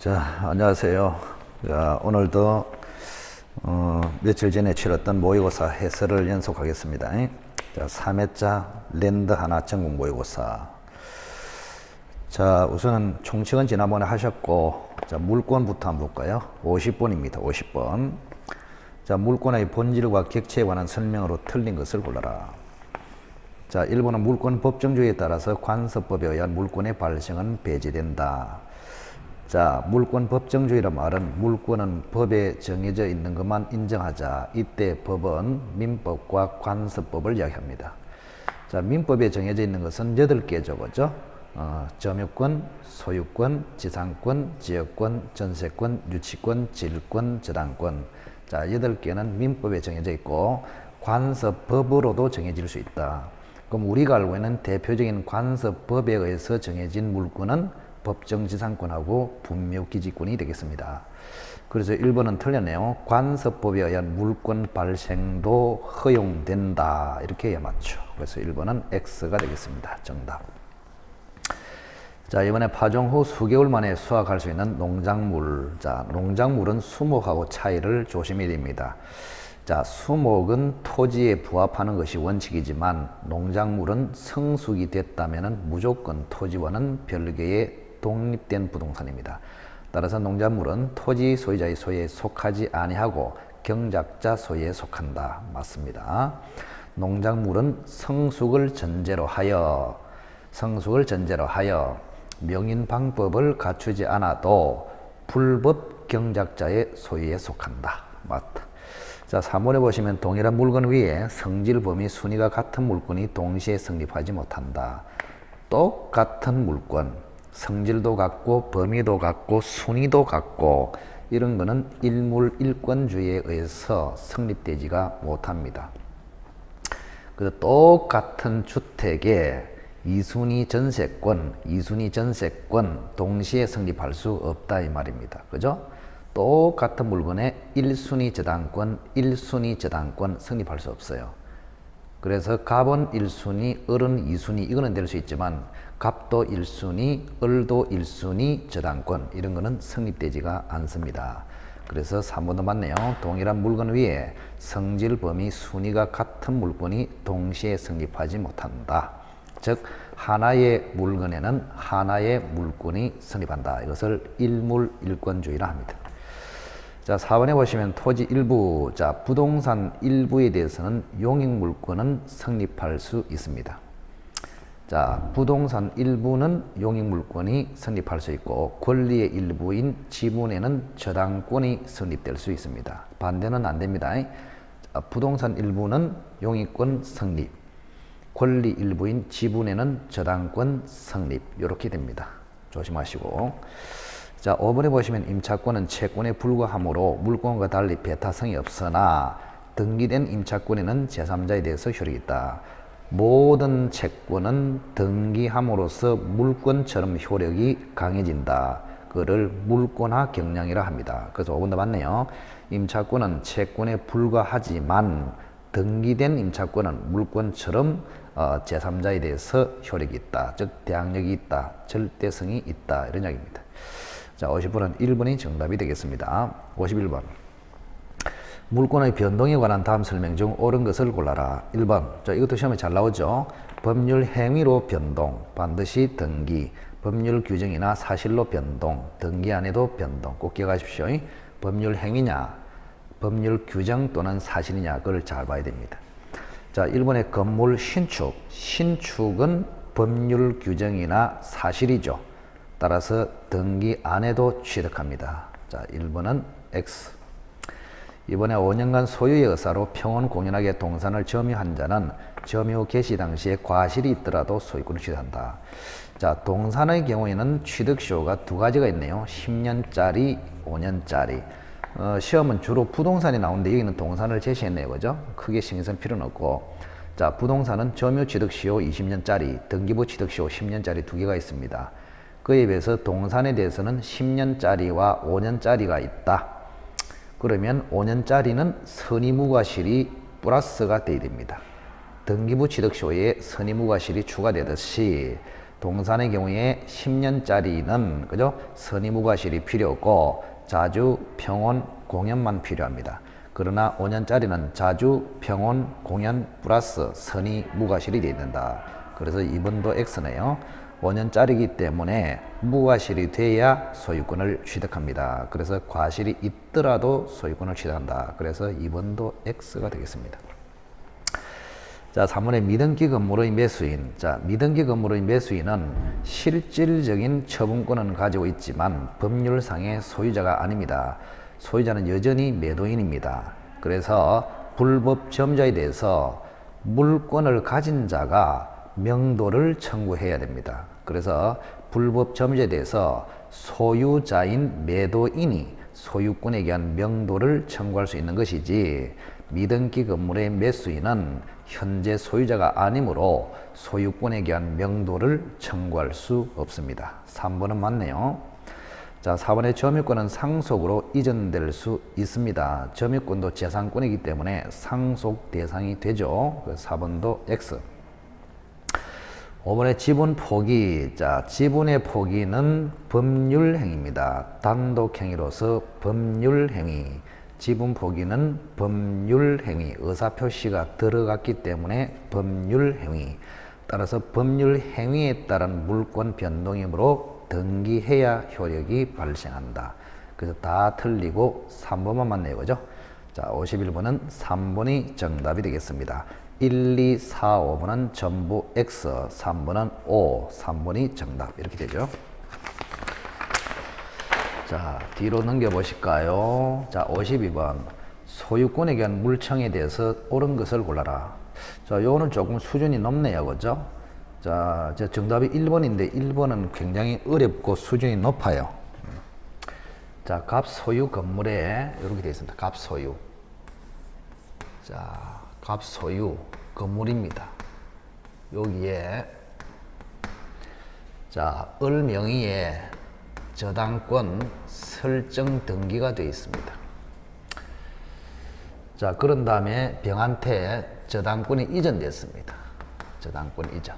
자, 안녕하세요. 자, 오늘도 며칠 전에 치렀던 모의고사 해설을 연속하겠습니다. 자, 3회차 랜드 하나 전국 모의고사. 자, 우선은 총칙은 지난번에 하셨고, 자, 물권부터 한번 볼까요? 50번입니다. 50번. 자, 물권의 본질과 객체에 관한 설명으로 틀린 것을 골라라. 자, 1번은 물권 법정주의에 따라서 관습법에 의한 물권의 발생은 배제된다. 자, 물권 법정주의란 말은 물권은 법에 정해져 있는 것만 인정하자. 이때 법은 민법과 관습법을 이야기합니다. 자, 민법에 정해져 있는 것은 8개죠, 그죠? 점유권, 소유권, 지상권, 지역권, 전세권, 유치권, 질권, 저당권. 자, 8개는 민법에 정해져 있고 관습법으로도 정해질 수 있다. 그럼 우리가 알고 있는 대표적인 관습법에 의해서 정해진 물권은 법정지상권하고 분묘기지권이 되겠습니다. 그래서 1번은 틀렸네요. 관습법에 의한 물권 발생도 허용된다. 이렇게 해야 맞죠. 그래서 1번은 X가 되겠습니다. 정답. 자, 이번에 파종 후 수개월 만에 수확할 수 있는 농작물. 자, 농작물은 수목하고 차이를 조심해야 됩니다. 자, 수목은 토지에 부합하는 것이 원칙이지만 농작물은 성숙이 됐다면 무조건 토지와는 별개의 독립된 부동산입니다. 따라서 농작물은 토지 소유자의 소유에 속하지 아니하고 경작자 소유에 속한다. 맞습니다. 농작물은 성숙을 전제로 하여 명인 방법을 갖추지 않아도 불법 경작자의 소유에 속한다. 맞다. 자, 3번에 보시면 동일한 물건 위에 성질, 범위, 순위가 같은 물건이 동시에 성립하지 못한다. 똑같은 물건, 성질도 같고 범위도 같고 순위도 같고 이런 거는 일물일권주의에 의해서 성립되지가 못합니다. 그래서 똑같은 주택에 이순위 전세권 동시에 성립할 수 없다 이 말입니다. 그죠? 똑같은 물건에 1순위 저당권, 1순위 저당권 성립할 수 없어요. 그래서 갑은 1순위, 을은 2순위 이거는 될 수 있지만 갑도 1순위, 을도 1순위 저당권 이런 거는 성립되지가 않습니다. 그래서 3번도 맞네요. 동일한 물건 위에 성질, 범위, 순위가 같은 물건이 동시에 성립하지 못한다. 즉 하나의 물건에는 하나의 물건이 성립한다. 이것을 일물일권주의라 합니다. 자, 4번에 보시면 토지 일부, 자, 부동산 일부에 대해서는 용익물권은 성립할 수 있습니다. 자, 부동산 일부는 용익물권이 성립할 수 있고 권리의 일부인 지분에는 저당권이 성립될 수 있습니다. 반대는 안 됩니다. 자, 부동산 일부는 용익권 성립, 권리 일부인 지분에는 저당권 성립 이렇게 됩니다. 조심하시고. 자, 5번에 보시면 임차권은 채권에 불과하므로 물권과 달리 배타성이 없으나 등기된 임차권에는 제3자에 대해서 효력이 있다. 모든 채권은 등기함으로써 물권처럼 효력이 강해진다. 그거를 물권화 경량이라 합니다. 그래서 5번도 맞네요. 임차권은 채권에 불과하지만 등기된 임차권은 물권처럼 제3자에 대해서 효력이 있다. 즉 대항력이 있다. 절대성이 있다. 이런 이야기입니다. 자, 50번은 1번이 정답이 되겠습니다. 51번. 물권의 변동에 관한 다음 설명 중 옳은 것을 골라라. 1번. 자, 이것도 시험에 잘 나오죠. 법률 행위로 변동, 반드시 등기. 법률 규정이나 사실로 변동, 등기 안 해도 변동. 꼭 기억하십시오. 법률 행위냐, 법률 규정 또는 사실이냐, 그걸 잘 봐야 됩니다. 자, 1번의 건물 신축. 신축은 법률 규정이나 사실이죠. 따라서 등기 안 해도 취득합니다. 자, 1번은 X. 이번에 5년간 소유의 의사로 평온 공연하게 동산을 점유한 자는 점유 개시 당시에 과실이 있더라도 소유권을 취득한다. 자, 동산의 경우에는 취득시효가 2가지가 있네요. 10년짜리, 5년짜리. 시험은 주로 부동산이 나오는데 여기는 동산을 제시했네요. 그죠? 크게 신경 쓸 필요는 없고. 자, 부동산은 점유 취득시효 20년짜리, 등기부 취득시효 10년짜리 2개가 있습니다. 그에 비해서 동산에 대해서는 10년짜리와 5년짜리가 있다. 그러면 5년짜리는 선의무과실이 플러스가 돼야 됩니다. 등기부 취득시효에 선의무과실이 추가되듯이 동산의 경우에 10년짜리는 그죠? 선의무과실이 필요 없고 자주, 평온, 공연만 필요합니다. 그러나 5년짜리는 자주, 평온, 공연 플러스 선의무과실이 되어 있는다. 그래서 2번도 X네요. 5년짜리이기 때문에 무과실이 돼야 소유권을 취득합니다. 그래서 과실이 있더라도 소유권을 취득한다. 그래서 2번도 X가 되겠습니다. 자, 3번의 미등기 건물의 매수인. 자, 미등기 건물의 매수인은 실질적인 처분권은 가지고 있지만 법률상의 소유자가 아닙니다. 소유자는 여전히 매도인입니다. 그래서 불법 점유자에 대해서 물권을 가진 자가 명도를 청구해야 됩니다. 그래서 불법 점유자에 대해서 소유자인 매도인이 소유권에 대한 명도를 청구할 수 있는 것이지, 미등기 건물의 매수인은 현재 소유자가 아니므로 소유권에 대한 명도를 청구할 수 없습니다. 3번은 맞네요. 자, 4번의 점유권은 상속으로 이전될 수 있습니다. 점유권도 재산권이기 때문에 상속 대상이 되죠. 4번도 X. 5번의 지분 포기. 자, 지분의 포기는 법률행위입니다. 단독행위로서 법률행위. 지분 포기는 법률행위, 의사표시가 들어갔기 때문에 법률행위. 따라서 법률행위에 따른 물권 변동이므로 등기해야 효력이 발생한다. 그래서 다 틀리고 3번만 맞네요. 그죠? 자, 51번은 3번이 정답이 되겠습니다. 1, 2, 4, 5번은 전부 X, 3번은 O, 3번이 정답. 이렇게 되죠. 자, 뒤로 넘겨보실까요? 자, 52번. 소유권에 대한 물청에 대해서 옳은 것을 골라라. 자, 요거는 조금 수준이 높네요. 그죠? 자, 정답이 1번인데 1번은 굉장히 어렵고 수준이 높아요. 자, 갑소유 건물에 이렇게 되어 있습니다. 갑소유. 자, 갑소유 건물입니다. 여기에 자, 을 명의의 저당권 설정 등기가 되어 있습니다. 자, 그런 다음에 병한테 저당권이 이전됐습니다. 저당권 이전.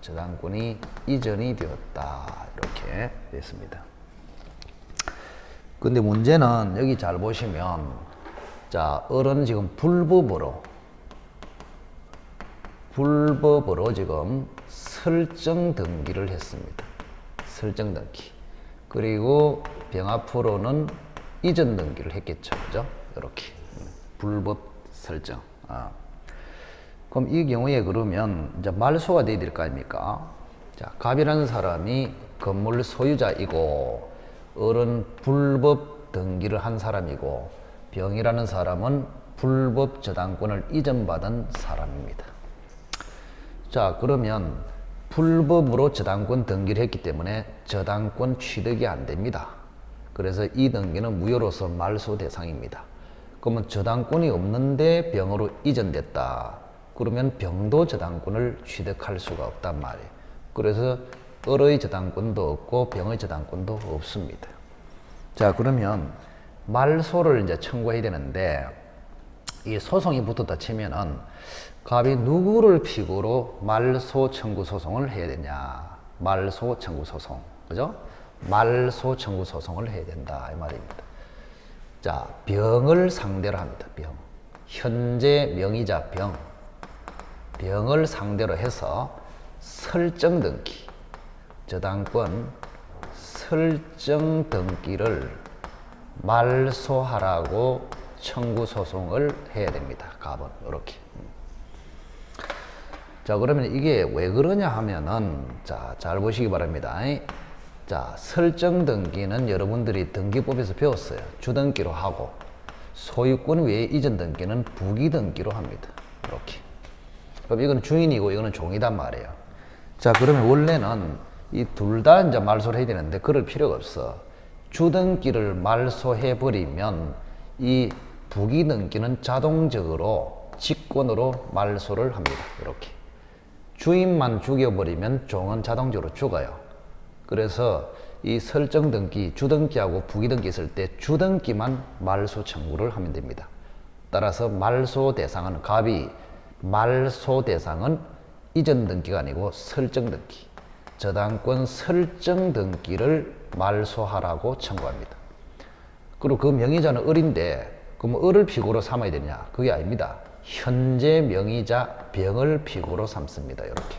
저당권이 이전이 되었다. 이렇게 됐습니다. 근데 문제는 여기 잘 보시면, 자, 을은 지금 불법으로 지금 설정 등기를 했습니다. 설정 등기. 그리고 병합으로는 이전 등기를 했겠죠. 그죠? 이렇게. 불법 설정. 그럼 이 경우에 그러면 이제 말소가 돼야 될 거 아닙니까? 자, 갑이라는 사람이 건물 소유자이고, 을은 불법 등기를 한 사람이고, 병이라는 사람은 불법 저당권을 이전받은 사람입니다. 자, 그러면 불법으로 저당권 등기를 했기 때문에 저당권 취득이 안 됩니다. 그래서 이 등기는 무효로서 말소 대상입니다. 그러면 저당권이 없는데 병으로 이전됐다. 그러면 병도 저당권을 취득할 수가 없단 말이에요. 그래서 을의 저당권도 없고 병의 저당권도 없습니다. 자, 그러면 말소를 이제 청구해야 되는데, 이 소송이 붙었다 치면은 갑이 누구를 피고로 말소 청구 소송을 해야 되냐? 말소 청구 소송. 그죠? 말소 청구 소송을 해야 된다. 이 말입니다. 자, 병을 상대로 합니다. 병. 현재 명의자 병. 병을 상대로 해서 설정 등기. 저당권 설정 등기를 말소하라고 청구 소송을 해야 됩니다. 갑은. 이렇게. 자, 그러면 이게 왜 그러냐 하면은, 자, 잘 보시기 바랍니다. 자, 설정 등기는 여러분들이 등기법에서 배웠어요. 주등기로 하고, 소유권 외에 이전 등기는 부기 등기로 합니다. 이렇게. 그럼 이거는 주인이고 이거는 종이단 말이에요. 자, 그러면 원래는 이 둘 다 이제 말소를 해야 되는데 그럴 필요가 없어. 주등기를 말소해 버리면 이 부기 등기는 자동적으로 직권으로 말소를 합니다. 이렇게. 주인만 죽여버리면 종은 자동적으로 죽어요. 그래서 이 설정 등기, 주등기하고 부기 등기 있을 때 주등기만 말소 청구를 하면 됩니다. 따라서 말소 대상은 갑이 말소 대상은 이전 등기가 아니고 설정 등기. 저당권 설정 등기를 말소하라고 청구합니다. 그리고 그 명의자는 을인데 그럼 을을 피고로 삼아야 되냐? 그게 아닙니다. 현재 명의자 병을 피고로 삼습니다. 이렇게.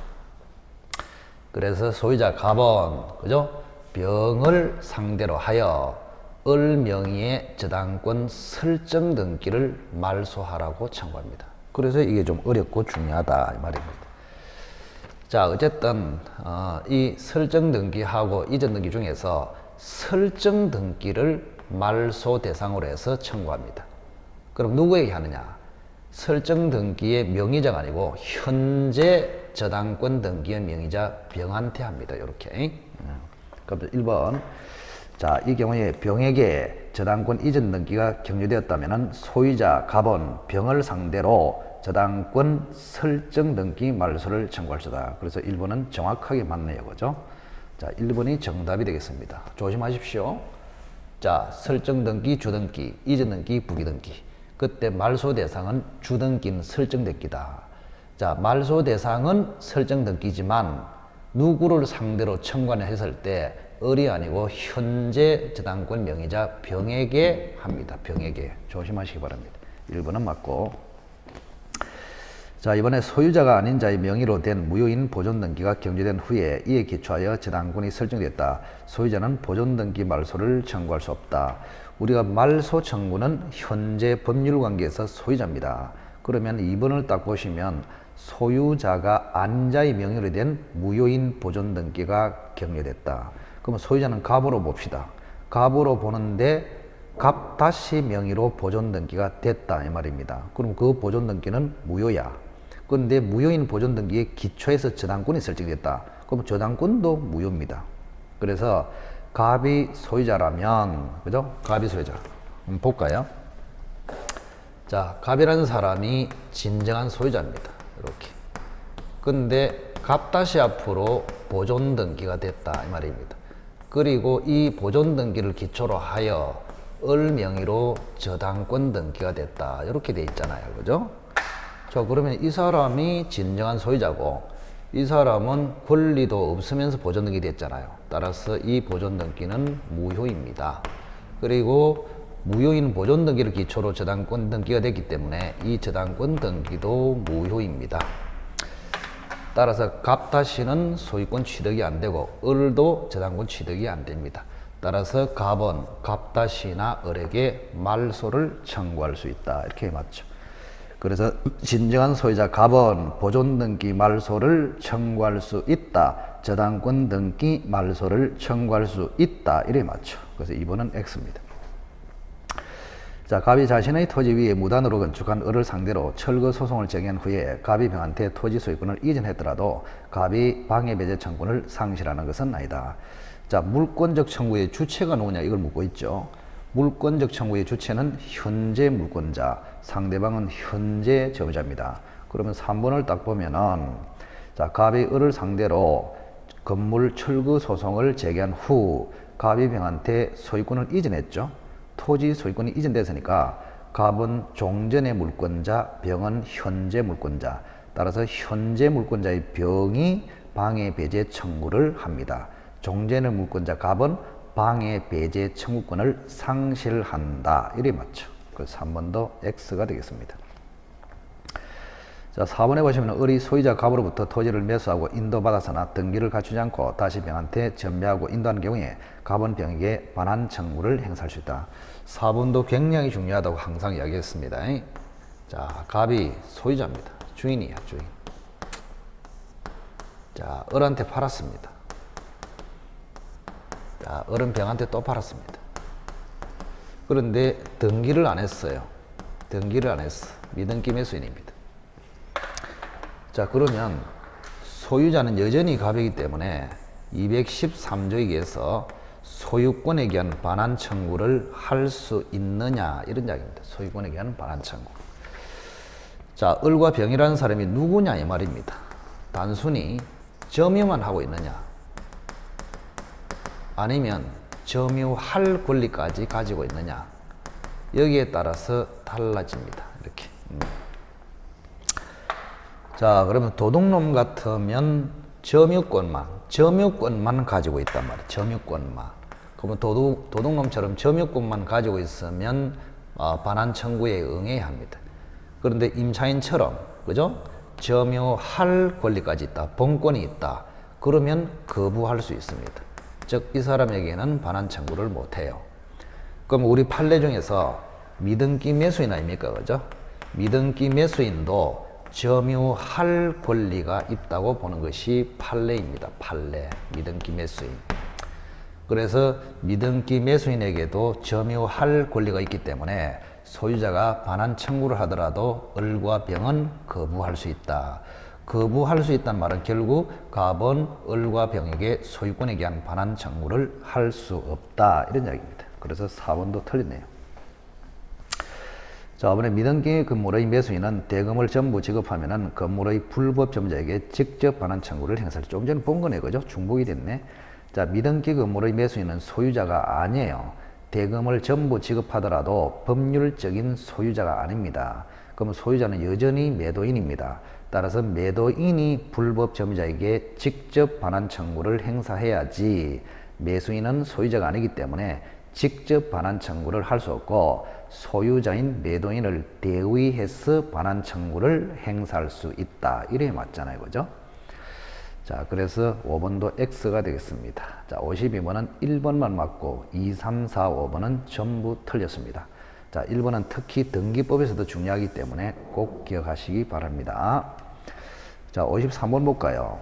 그래서 소유자 갑은 그죠? 병을 상대로 하여 을 명의의 저당권 설정 등기를 말소하라고 청구합니다. 그래서 이게 좀 어렵고 중요하다 이 말입니다. 자, 어쨌든 이 설정 등기하고 이전 등기 중에서 설정 등기를 말소 대상으로 해서 청구합니다. 그럼 누구에게 하느냐? 설정 등기의 명의자가 아니고 현재 저당권 등기의 명의자 병한테 합니다. 이렇게. 그럼 1번. 자, 이 경우에 병에게 저당권 이전 등기가 격려되었다면 소유자 갑은 병을 상대로 저당권 설정 등기 말소를 청구할 수다. 그래서 1번은 정확하게 맞네요. 그죠? 자, 1번이 정답이 되겠습니다. 조심하십시오. 자, 설정 등기, 주등기, 이전 등기, 부기등기. 그때 말소 대상은 주등기는 설정 등기다. 자, 말소 대상은 설정 등기지만 누구를 상대로 청구하냐 했을 때 을이 아니고 현재 저당권 명의자 병에게 합니다. 병에게. 조심하시기 바랍니다. 1번은 맞고. 자, 이번에 소유자가 아닌 자의 명의로 된 무효인 보존등기가 경제된 후에 이에 기초하여 저당권이 설정됐다. 소유자는 보존등기 말소를 청구할 수 없다. 우리가 말소 청구는 현재 법률관계에서 소유자입니다. 그러면 2번을 딱 보시면 소유자가 아닌 자의 명의로 된 무효인 보존등기가 격려됐다. 그러면 소유자는 갑으로 봅시다. 갑으로 보는데 갑 다시 명의로 보존등기가 됐다 이 말입니다. 그럼 그 보존등기는 무효야. 그런데 무효인 보존등기의 기초에서 저당권이 설정됐다. 그럼 저당권도 무효입니다. 그래서 갑이 소유자라면, 그죠? 갑이 소유자. 한번 볼까요? 자, 갑이라는 사람이 진정한 소유자입니다. 이렇게. 근데 갑 다시 앞으로 보존등기가 됐다 이 말입니다. 그리고 이 보존등기를 기초로 하여 을 명의로 저당권 등기가 됐다. 이렇게 돼 있잖아요. 그죠? 자, 그러면 이 사람이 진정한 소유자고 이 사람은 권리도 없으면서 보존등기 됐잖아요. 따라서 이 보존등기는 무효입니다. 그리고 무효인 보존등기를 기초로 저당권 등기가 됐기 때문에 이 저당권 등기도 무효입니다. 따라서 갑 다시는 소유권 취득이 안 되고 을도 저당권 취득이 안 됩니다. 따라서 갑은 갑 다시나 을에게 말소를 청구할 수 있다. 이렇게 맞죠. 그래서 진정한 소유자 갑은 보존등기 말소를 청구할 수 있다. 저당권 등기 말소를 청구할 수 있다. 이래 맞죠. 그래서 2번은 X입니다. 자, 갑이 자신의 토지 위에 무단으로 건축한 을을 상대로 철거 소송을 제기한 후에 갑이 병한테 토지 소유권을 이전했더라도 갑이 방해배제 청구를 상실하는 것은 아니다. 자, 물권적 청구의 주체가 누구냐 이걸 묻고 있죠. 물권적 청구의 주체는 현재 물권자, 상대방은 현재 점유자입니다. 그러면 3번을 딱 보면은 자, 갑이 을을 상대로 건물 철거 소송을 제기한 후 갑이 병한테 소유권을 이전했죠. 토지 소유권이 이전됐으니까 갑은 종전의 물권자, 병은 현재 물권자. 따라서 현재 물권자의 병이 방해 배제 청구를 합니다. 종전의 물권자 갑은 방해 배제 청구권을 상실한다. 이래 맞죠. 그래서 3번도 X가 되겠습니다. 자, 4번에 보시면 을이 소유자 갑으로부터 토지를 매수하고 인도받아서나 등기를 갖추지 않고 다시 병한테 전매하고 인도하는 경우에 갑은 병에게 반환 청구를 행사할 수 있다. 4번도 굉장히 중요하다고 항상 이야기했습니다. 자, 갑이 소유자입니다. 주인이야, 주인. 자, 을한테 팔았습니다. 자, 을은 병한테 또 팔았습니다. 그런데 등기를 안 했어요. 등기를 안 했어. 미등기 매수인입니다. 자, 그러면 소유자는 여전히 갑이기 때문에 213조에 의해서 소유권에 의한 반환 청구를 할 수 있느냐 이런 이야기입니다. 소유권에 의한 반환 청구. 자, 을과 병이라는 사람이 누구냐 이 말입니다. 단순히 점유만 하고 있느냐 아니면 점유할 권리까지 가지고 있느냐 여기에 따라서 달라집니다. 이렇게. 자, 그러면 도둑놈 같으면 점유권만 가지고 있단 말이에요. 점유권만. 그러면 도둑놈처럼 점유권만 가지고 있으면 반환 청구에 응해야 합니다. 그런데 임차인처럼, 그죠? 점유할 권리까지 있다. 본권이 있다. 그러면 거부할 수 있습니다. 즉, 이 사람에게는 반환 청구를 못 해요. 그럼 우리 판례 중에서 미등기 매수인 아닙니까? 그죠? 미등기 매수인도 점유할 권리가 있다고 보는 것이 판례입니다. 판례. 미등기 매수인. 그래서 미등기 매수인에게도 점유할 권리가 있기 때문에 소유자가 반환 청구를 하더라도 을과 병은 거부할 수 있다. 거부할 수 있다는 말은 결국 갑은 을과 병에게 소유권에 대한 반환 청구를 할 수 없다. 이런 이야기입니다. 그래서 4번도 틀리네요. 자, 이번에 미등기 건물의 매수인은 대금을 전부 지급하면은 건물의 불법 점자에게 직접 반환 청구를 행사할 수. 조금 전에 본 거네, 그죠? 중복이 됐네. 자, 미등기 건물의 매수인은 소유자가 아니에요. 대금을 전부 지급하더라도 법률적인 소유자가 아닙니다. 그럼 소유자는 여전히 매도인입니다. 따라서 매도인이 불법 점유자에게 직접 반환 청구를 행사해야지 매수인은 소유자가 아니기 때문에 직접 반환 청구를 할 수 없고 소유자인 매도인을 대의해서 반환 청구를 행사할 수 있다. 이래 맞잖아요. 그죠? 자, 그래서 5번도 X가 되겠습니다. 자, 52번은 1번만 맞고 2, 3, 4, 5번은 전부 틀렸습니다. 자, 1번은 특히 등기법에서도 중요하기 때문에 꼭 기억하시기 바랍니다. 자, 53번 볼까요?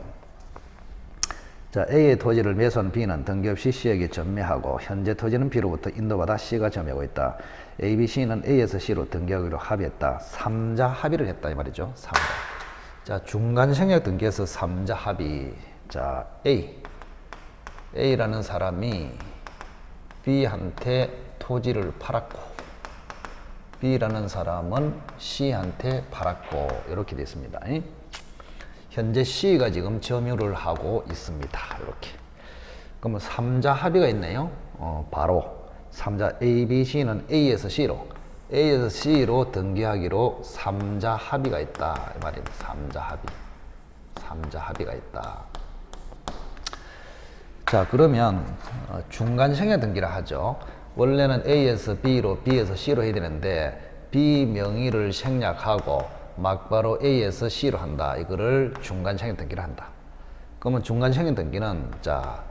자, A의 토지를 매수한 B는 등기 없이 C에게 전매하고 현재 토지는 B로부터 인도받아 C가 점유하고 있다. A, B, C는 A에서 C로 등기하기로 합의했다. 3자 합의를 했다 이 말이죠. 3자. 자, 중간 생략 등기에서 3자 합의. 자, A라는 사람이 B한테 토지를 팔았고 B라는 사람은 C한테 팔았고 이렇게 되어 있습니다. 현재 C가 지금 점유를 하고 있습니다. 이렇게. 그러면 3자 합의가 있네요. 바로 3자 A, B, C는 A에서 C로 등기하기로 3자 합의가 있다. 이 말입니다. 3자 합의. 3자 합의가 있다. 자, 그러면 중간 생략 등기라 하죠. 원래는 A에서 B로, B에서 C로 해야 되는데 B 명의를 생략하고 막바로 A에서 C로 한다. 이거를 중간 생략 등기를 한다. 그러면 중간 생략 등기는 자,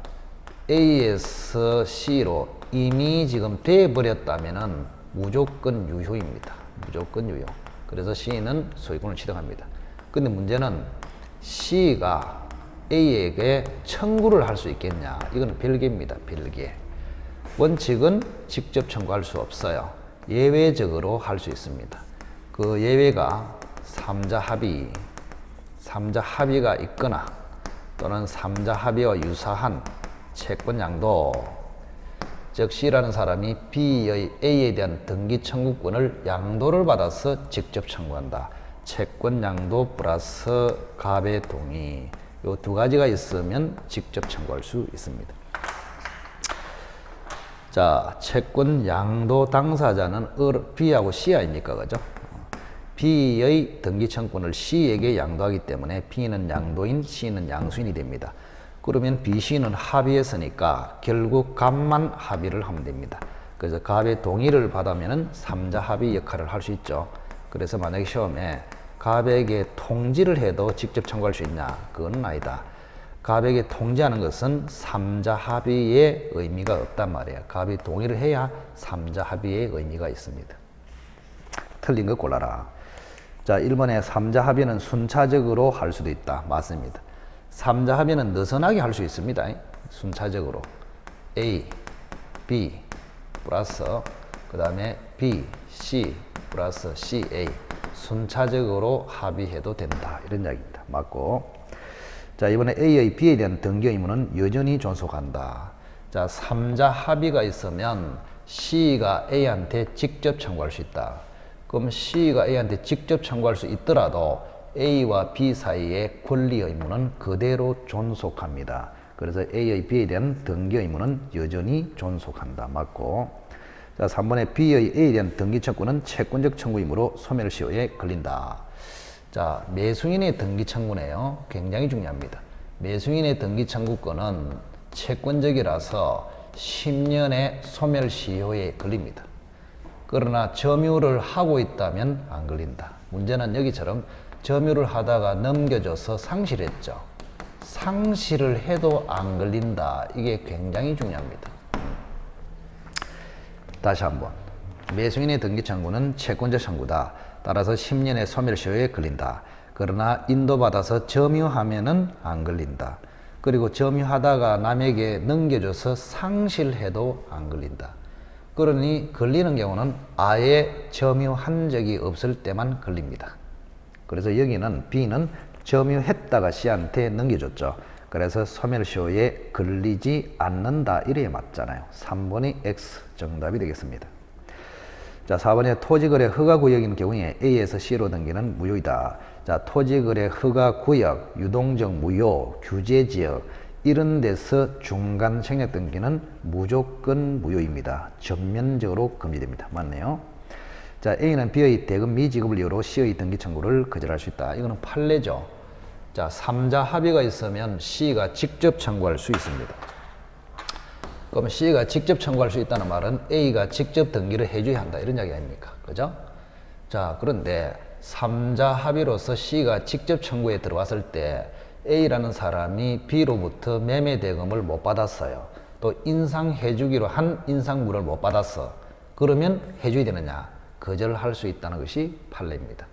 A에서 C로 이미 지금 돼 버렸다면은 무조건 유효입니다. 무조건 유효. 그래서 C는 소유권을 취득합니다. 근데 문제는 C가 A에게 청구를 할 수 있겠냐? 이건 별개입니다. 별개. 원칙은 직접 청구할 수 없어요. 예외적으로 할 수 있습니다. 그 예외가 3자 합의가 있거나 또는 3자 합의와 유사한 채권 양도, 즉 C라는 사람이 B의 A에 대한 등기 청구권을 양도를 받아서 직접 청구한다. 채권 양도 플러스 갑의 동의. 요 두 가지가 있으면 직접 청구할 수 있습니다. 자, 채권 양도 당사자는 B하고 C 아닙니까? 그죠? B의 등기 청구권을 C에게 양도하기 때문에 B는 양도인, C는 양수인이 됩니다. 그러면 B, C는 합의했으니까 결국 갑만 합의를 하면 됩니다. 그래서 갑의 동의를 받으면 3자 합의 역할을 할 수 있죠. 그래서 만약에 시험에 갑에게 통지를 해도 직접 청구할 수 있냐? 그건 아니다. 갑에게 통지하는 것은 3자 합의의 의미가 없단 말이에요. 갑이 동의를 해야 3자 합의의 의미가 있습니다. 틀린 거 골라라. 자, 1번에 3자 합의는 순차적으로 할 수도 있다. 맞습니다. 3자 합의는 느슨하게 할 수 있습니다. 순차적으로. A, B 플러스 그 다음에 B, C 플러스 C, A 순차적으로 합의해도 된다. 이런 이야기입니다. 맞고. 자, 이번에 A의 B에 대한 등기 의무는 여전히 존속한다. 자, 3자 합의가 있으면 C가 A한테 직접 청구할 수 있다. 그럼 C가 A한테 직접 청구할 수 있더라도 A와 B 사이의 권리 의무는 그대로 존속합니다. 그래서 A의 B에 대한 등기 의무는 여전히 존속한다. 맞고. 자, 3번에 B의 A에 대한 등기 청구는 채권적 청구이므로 소멸시효에 걸린다. 자, 매수인의 등기 청구네요. 굉장히 중요합니다. 매수인의 등기 청구권은 채권적이라서 10년의 소멸시효에 걸립니다. 그러나 점유를 하고 있다면 안 걸린다. 문제는 여기처럼 점유를 하다가 넘겨줘서 상실했죠. 상실을 해도 안 걸린다. 이게 굉장히 중요합니다. 다시 한번. 매수인의 등기 청구는 채권적 청구다. 따라서 10년의 소멸시효에 걸린다. 그러나 인도받아서 점유하면은 안 걸린다. 그리고 점유하다가 남에게 넘겨줘서 상실해도 안 걸린다. 그러니 걸리는 경우는 아예 점유한 적이 없을 때만 걸립니다. 그래서 여기는 B는 점유했다가 C한테 넘겨줬죠. 그래서 소멸시효에 걸리지 않는다. 이래야 맞잖아요. 3번이 X 정답이 되겠습니다. 자, 4번에 토지거래 허가구역인 경우에 A에서 C로 등기는 무효이다. 자, 토지거래 허가구역, 유동적 무효, 규제지역 이런 데서 중간 생략 등기는 무조건 무효입니다. 전면적으로 금지됩니다. 맞네요. 자, A는 B의 대금 미지급을 이유로 C의 등기 청구를 거절할 수 있다. 이거는 판례죠. 자, 3자 합의가 있으면 C가 직접 청구할 수 있습니다. 그럼 C가 직접 청구할 수 있다는 말은 A가 직접 등기를 해줘야 한다. 이런 이야기 아닙니까? 그죠? 자, 그런데 3자 합의로서 C가 직접 청구에 들어왔을 때 A라는 사람이 B로부터 매매 대금을 못 받았어요. 또 인상해주기로 한 인상물을 못 받았어. 그러면 해줘야 되느냐? 거절할 수 있다는 것이 판례입니다.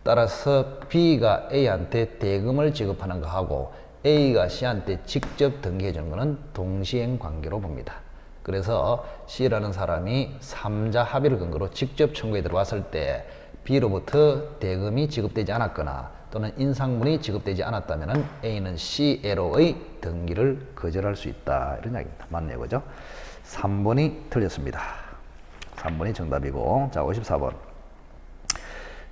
따라서 B가 A한테 대금을 지급하는 거하고 A가 C한테 직접 등기해 주는 것은 동시행 관계로 봅니다. 그래서 C라는 사람이 3자 합의를 근거로 직접 청구에 들어왔을 때 B로부터 대금이 지급되지 않았거나 또는 인상물이 지급되지 않았다면 A는 C로의 등기를 거절할 수 있다. 이런 이야기입니다. 맞네요. 그죠? 3번이 틀렸습니다. 3번이 정답이고. 자, 54번.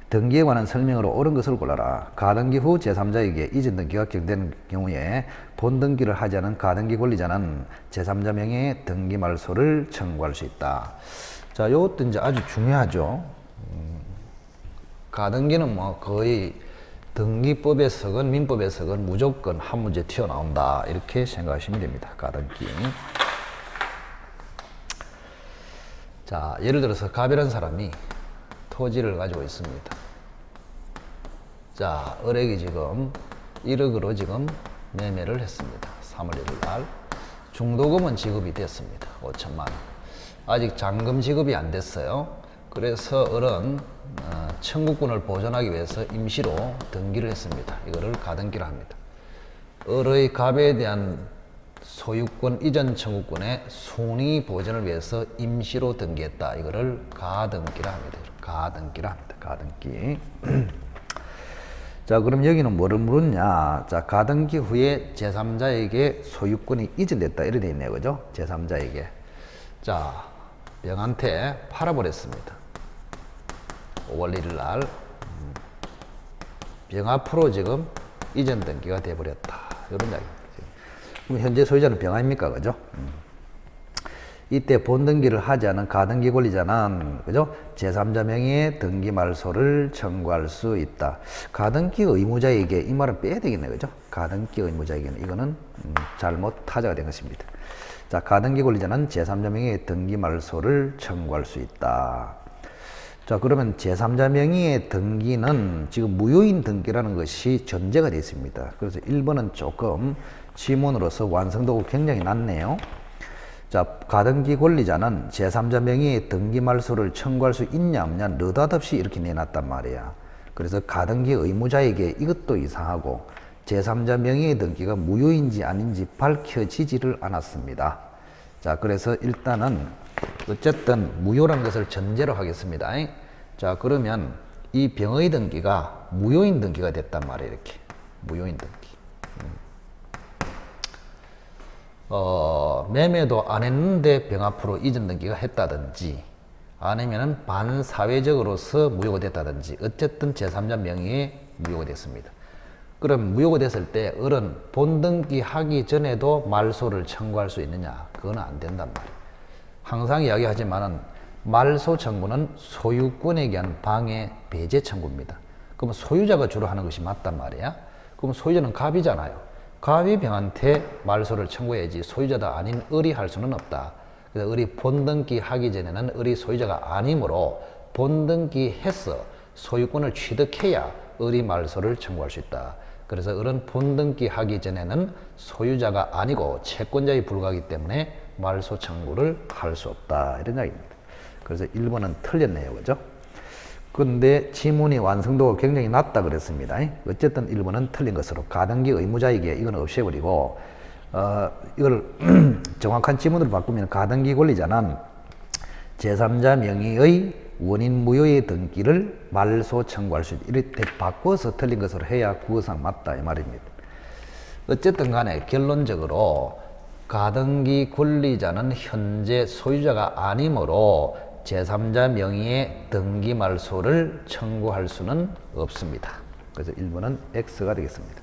등기에 관한 설명으로 옳은 것을 골라라. 가등기 후 제3자에게 이전 등기가 격되는 경우에 본등기를 하지 않은 가등기 권리자는 제3자 명의의 등기 말소를 청구할 수 있다. 자, 이것도 이제 아주 중요하죠. 가등기는 뭐 거의 등기법에서건 민법에서건 무조건 한 문제 튀어나온다. 이렇게 생각하시면 됩니다. 가등기. 자, 예를 들어서 갑이라는 사람이 토지를 가지고 있습니다. 자, 을에게 지금 1억으로 지금 매매를 했습니다. 3월 1일 날. 중도금은 지급이 됐습니다. 5천만 원. 아직 잔금 지급이 안 됐어요. 그래서 을은 청구권을 보존하기 위해서 임시로 등기를 했습니다. 이거를 가등기를 합니다. 을의 갑에 대한 소유권 이전 청구권의 순위 보전을 위해서 임시로 등기했다. 이거를 가등기라 합니다. 가등기라 합니다. 가등기. 자, 그럼 여기는 뭐를 물었냐? 자, 가등기 후에 제3자에게 소유권이 이전됐다. 이렇게 돼 있네요. 그죠? 제3자에게. 자, 병한테 팔아버렸습니다. 5월 1일 날. 병 앞으로 지금 이전 등기가 돼버렸다. 이런 이야기입니다. 그럼 현재 소유자는 병 아닙니까? 그죠? 이때 본등기를 하지 않은 가등기 권리자는 그죠? 제3자 명의의 등기 말소를 청구할 수 있다. 가등기 의무자에게 이 말은 빼야 되겠네. 그죠? 가등기 의무자에게는 이거는 잘못 타자가 된 것입니다. 자, 가등기 권리자는 제3자 명의의 등기 말소를 청구할 수 있다. 자, 그러면 제3자 명의의 등기는 지금 무효인 등기라는 것이 전제가 되어 있습니다. 그래서 1번은 조금 지문으로서 완성도가 굉장히 낮네요. 자, 가등기 권리자는 제3자 명의의 등기 말소를 청구할 수 있냐 없냐 느닷없이 이렇게 내놨단 말이야. 그래서 가등기 의무자에게 이것도 이상하고 제3자 명의의 등기가 무효인지 아닌지 밝혀지지를 않았습니다. 자, 그래서 일단은 어쨌든 무효라는 것을 전제로 하겠습니다. 자, 그러면 이 병의 등기가 무효인 등기가 됐단 말이에요. 이렇게 무효인 등기. 매매도 안 했는데 병 앞으로 이전 등기가 했다든지 아니면은 반사회적으로서 무효가 됐다든지 어쨌든 제3자 명의의 무효가 됐습니다. 그럼 무효가 됐을 때 을은 본등기 하기 전에도 말소를 청구할 수 있느냐? 그건 안 된단 말이에요. 항상 이야기하지만은 말소 청구는 소유권에 대한 방해 배제 청구입니다. 그러면 소유자가 주로 하는 것이 맞단 말이야. 그럼 소유자는 갑이잖아요. 갑이 병한테 말소를 청구해야지 소유자가 아닌 을이 할 수는 없다. 그래서 을이 본등기 하기 전에는 을이 소유자가 아니므로 본등기 해서 소유권을 취득해야 을이 말소를 청구할 수 있다. 그래서 을은 본등기 하기 전에는 소유자가 아니고 채권자에 불과하기 때문에 말소 청구를 할 수 없다. 이런 이야기입니다. 그래서 1번은 틀렸네요. 그죠? 근데 지문이 완성도가 굉장히 낮다 그랬습니다. 어쨌든 1번은 틀린 것으로 가등기 의무자에게 이건 없애버리고 이걸 정확한 지문으로 바꾸면 가등기 권리자는 제3자 명의의 원인 무효의 등기를 말소 청구할 수 있다. 이렇게 바꿔서 틀린 것으로 해야 구어상 맞다 이 말입니다. 어쨌든 간에 결론적으로 가등기 권리자는 현재 소유자가 아니므로 제3자 명의의 등기 말소를 청구할 수는 없습니다. 그래서 1번은 X가 되겠습니다.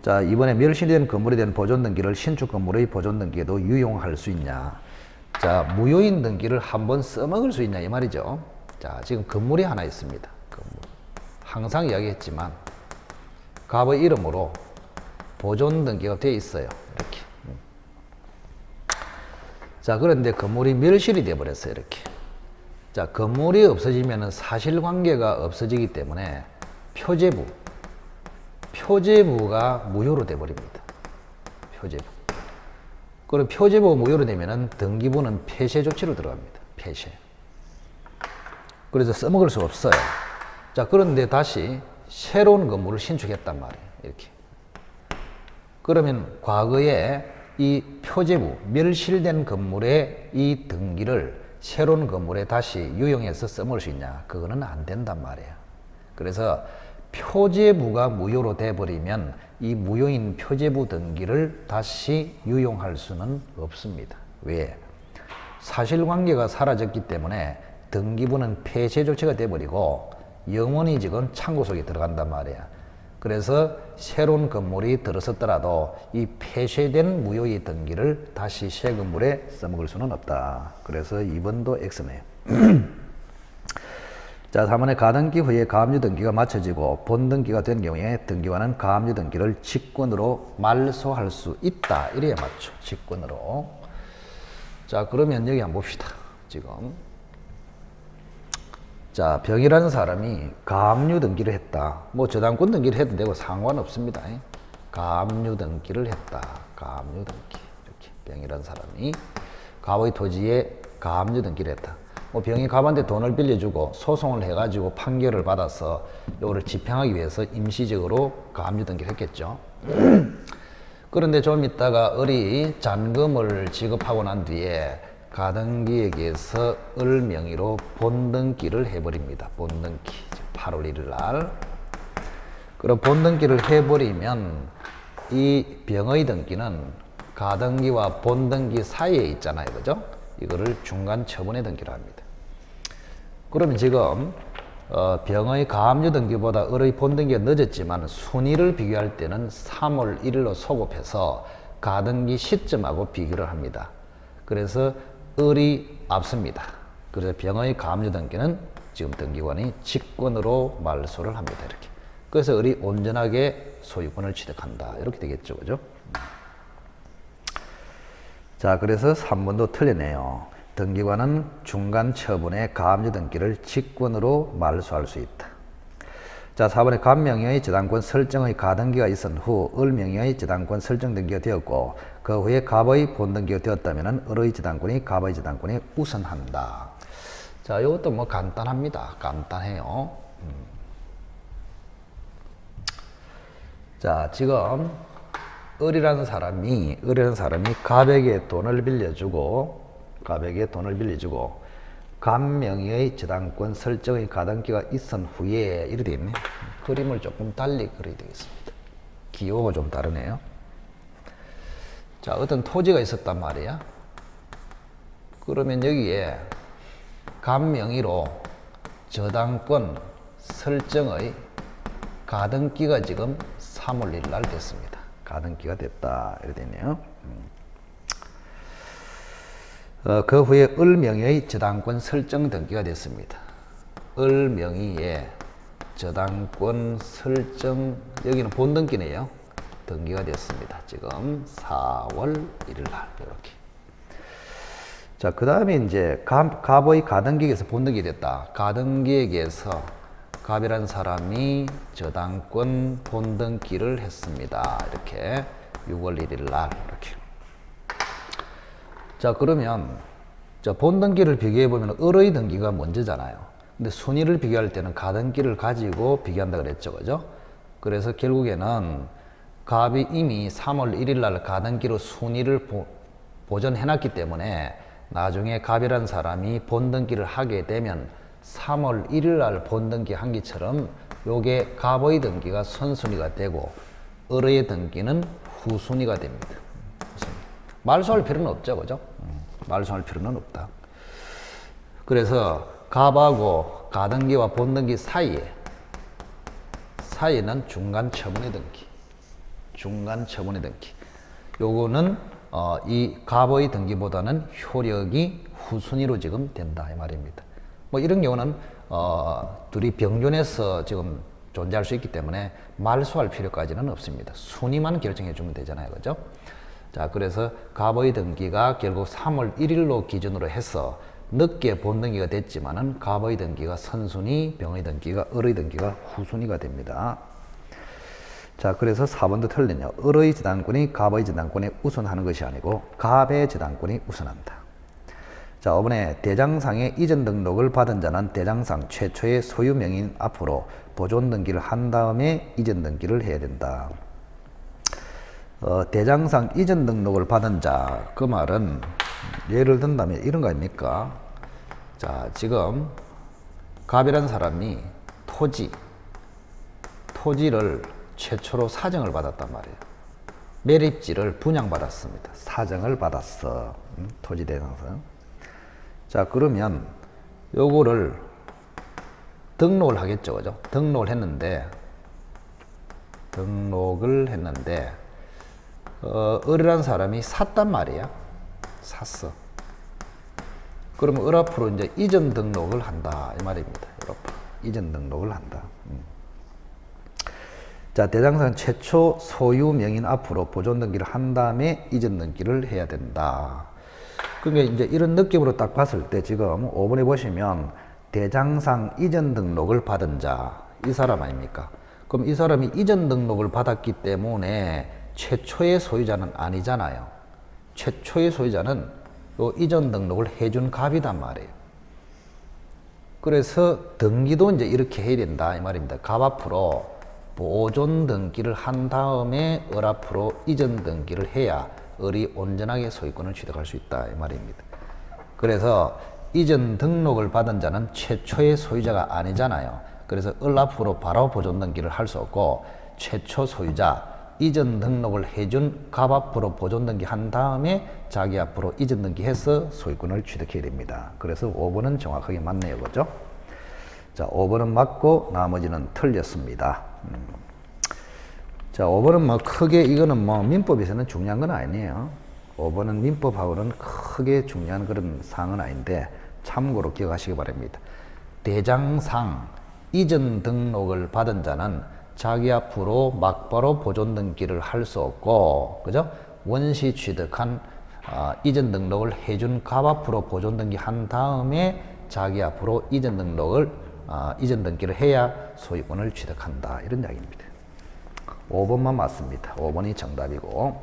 자, 이번에 멸실된 건물에 대한 보존 등기를 신축 건물의 보존 등기에도 유용할 수 있냐? 자, 무효인 등기를 한번 써먹을 수 있냐 이 말이죠. 자, 지금 건물이 하나 있습니다. 건물. 항상 이야기했지만 갑의 이름으로 보존 등기가 되어 있어요. 이렇게. 자, 그런데 건물이 멸실이 되어 버렸어요. 이렇게. 자, 건물이 없어지면 사실관계가 없어지기 때문에 표제부가 무효로 되어 버립니다. 표제부. 그럼 표제부가 무효로 되면은 등기부는 폐쇄 조치로 들어갑니다. 폐쇄. 그래서 써먹을 수 없어요. 자, 그런데 다시 새로운 건물을 신축했단 말이에요. 이렇게. 그러면 과거에 이 표제부, 멸실된 건물의 이 등기를 새로운 건물에 다시 유용해서 써먹을 수 있냐? 그거는 안 된단 말이에요. 그래서 표제부가 무효로 돼버리면 이 무효인 표제부 등기를 다시 유용할 수는 없습니다. 왜? 사실관계가 사라졌기 때문에 등기부는 폐쇄 조치가 돼버리고 영원히 지금 창고 속에 들어간단 말이야. 그래서 새로운 건물이 들어섰더라도 이 폐쇄된 무효의 등기를 다시 새 건물에 써먹을 수는 없다. 그래서 2번도 X네요. 자, 3번에 가등기 후에 가압류 등기가 마쳐지고 본등기가 된 경우에 등기관은 가압류 등기를 직권으로 말소할 수 있다. 이래야 맞죠. 직권으로. 자, 그러면 여기 한번 봅시다. 지금. 자, 병이라는 사람이 가압류 등기를 했다. 뭐 저당권 등기를 해도 되고 상관없습니다. 가압류 등기를 했다. 가압류 등기. 이렇게 병이라는 사람이 갑의 토지에 가압류 등기를 했다. 뭐 병이 갑한테 돈을 빌려주고 소송을 해가지고 판결을 받아서 이거를 집행하기 위해서 임시적으로 가압류 등기를 했겠죠. 그런데 좀 있다가 을이 잔금을 지급하고 난 뒤에 가등기에게서 을 명의로 본등기를 해버립니다. 본등기. 8월 1일 날. 그럼 본등기를 해버리면 이 병의 등기는 가등기와 본등기 사이에 있잖아요. 그죠? 이거를 중간 처분의 등기를 합니다. 그러면 지금 병의 가압류 등기보다 을의 본등기가 늦었지만 순위를 비교할 때는 3월 1일로 소급해서 가등기 시점하고 비교를 합니다. 그래서 을이 앞섭니다. 그래서 병의 가압류 등기는 지금 등기관이 직권으로 말소를 합니다. 이렇게. 그래서 을이 온전하게 소유권을 취득한다. 이렇게 되겠죠. 그죠? 자, 그래서 3번도 틀리네요. 등기관은 중간 처분의 가압류 등기를 직권으로 말소할 수 있다. 자, 4번에 갑 명의의 저당권 설정의 가등기가 있은 후 을 명의의 저당권 설정 등기가 되었고 그 후에 갑의 본등기가 되었다면 을의 저당권이 갑의 저당권에 우선한다. 자, 이것도 뭐 간단합니다. 간단해요. 자, 지금 을이라는 사람이 갑에게 돈을 빌려주고 갑 명의의 저당권 설정의 가등기가 있은 후에 이렇게 되어 있네. 그림을 조금 달리 그려야 되겠습니다. 기호가 좀 다르네요. 자, 어떤 토지가 있었단 말이야. 그러면 여기에 갑 명의로 저당권 설정의 가등기가 지금 3월 1일 날 됐습니다. 가등기가 됐다. 이렇게 되네요. 그 후에 을 명의의 저당권 설정 등기가 됐습니다. 을 명의의 저당권 설정, 여기는 본등기네요. 등기가 됐습니다. 지금 4월 1일 날 이렇게. 자, 그 다음에 이제 갑의 가등기에서 본등기 됐다. 가등기에서 갑이라는 사람이 저당권 본등기를 했습니다. 이렇게 6월 1일 날 이렇게. 자, 그러면 자, 본등기를 비교해 보면 을의 등기가 먼저잖아요. 근데 순위를 비교할 때는 가등기를 가지고 비교한다 그랬죠, 그죠? 그래서 결국에는 갑이 이미 3월 1일 날 가등기로 순위를 보존해놨기 때문에 나중에 갑이라는 사람이 본등기를 하게 되면 3월 1일 날 본등기 한 기처럼 요게 갑의 등기가 선순위가 되고 을의 등기는 후순위가 됩니다. 말소할 필요는 없죠, 그죠? 말소할 필요는 없다. 그래서 갑하고 가등기와 본등기 사이에는 중간 처분의 등기. 중간 처분의 등기. 요거는 이 갑의 등기보다는 효력이 후순위로 지금 된다 이 말입니다. 뭐 이런 경우는 둘이 병존해서 지금 존재할 수 있기 때문에 말소할 필요까지는 없습니다. 순위만 결정해 주면 되잖아요, 그죠? 자, 그래서 갑의 등기가 결국 3월 1일로 기준으로 해서 늦게 본등기가 됐지만은 갑의 등기가 선순위, 병의 등기가 을의 등기가 후순위가 됩니다. 자, 그래서 4번도 틀리네요. 을의 저당권이 갑의 저당권에 우선하는 것이 아니고 갑의 저당권이 우선한다. 자, 5번에 대장상의 이전 등록을 받은 자는 대장상 최초의 소유 명인 앞으로 보존 등기를 한 다음에 이전 등기를 해야 된다. 대장상 이전 등록을 받은 자, 그 말은 예를 든다면 이런 거 아닙니까? 자, 지금 갑이라는 사람이 토지를 최초로 사정을 받았단 말이에요. 매립지를 분양받았습니다. 사정을 받았어. 토지 대장상. 자, 그러면 요거를 등록을 하겠죠, 그죠? 등록을 했는데 을이라는 사람이 샀단 말이야. 샀어. 그러면 을 앞으로 이제 이전 등록을 한다 이 말입니다. 을 앞으로 이전 등록을 한다. 자, 대장상 최초 소유 명인 앞으로 보존 등기를 한 다음에 이전 등기를 해야 된다. 그러니까 이제 이런 느낌으로 딱 봤을 때 지금 5번에 보시면 대장상 이전 등록을 받은 자, 이 사람 아닙니까? 그럼 이 사람이 이전 등록을 받았기 때문에 최초의 소유자는 아니잖아요. 최초의 소유자는 요 이전 등록을 해준 갑이단 말이에요. 그래서 등기도 이제 이렇게 해야 된다 이 말입니다. 갑 앞으로 보존 등기를 한 다음에 을 앞으로 이전 등기를 해야 을이 온전하게 소유권을 취득할 수 있다 이 말입니다. 그래서 이전 등록을 받은 자는 최초의 소유자가 아니잖아요. 그래서 을 앞으로 바로 보존 등기를 할 수 없고 최초 소유자 이전 등록을 해준 갑 앞으로 보존 등기 한 다음에 자기 앞으로 이전 등기해서 소유권을 취득해야 됩니다. 그래서 5번은 정확하게 맞네요, 그죠? 자, 5번은 맞고 나머지는 틀렸습니다. 자, 5번은 뭐 크게 이거는 뭐 민법에서는 중요한 건 아니에요. 5번은 민법하고는 크게 중요한 그런 사항은 아닌데 참고로 기억하시기 바랍니다. 대장상 이전 등록을 받은 자는 자기 앞으로 막바로 보존 등기를 할 수 없고, 그죠? 원시 취득한 이전 등록을 해준 갑 앞으로 보존 등기 한 다음에 자기 앞으로 이전 등기를 해야 소유권을 취득한다. 이런 이야기입니다. 5번만 맞습니다. 5번이 정답이고.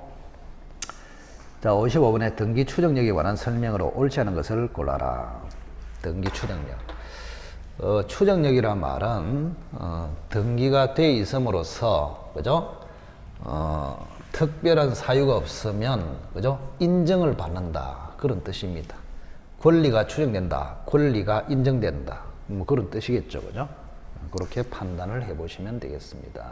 자, 55번에 등기 추정력에 관한 설명으로 옳지 않은 것을 골라라. 등기 추정력. 추정력이란 말은 등기가 돼 있음으로써, 그죠? 특별한 사유가 없으면, 그죠? 인정을 받는다. 그런 뜻입니다. 권리가 추정된다. 권리가 인정된다. 뭐 그런 뜻이겠죠, 그죠? 그렇게 판단을 해보시면 되겠습니다.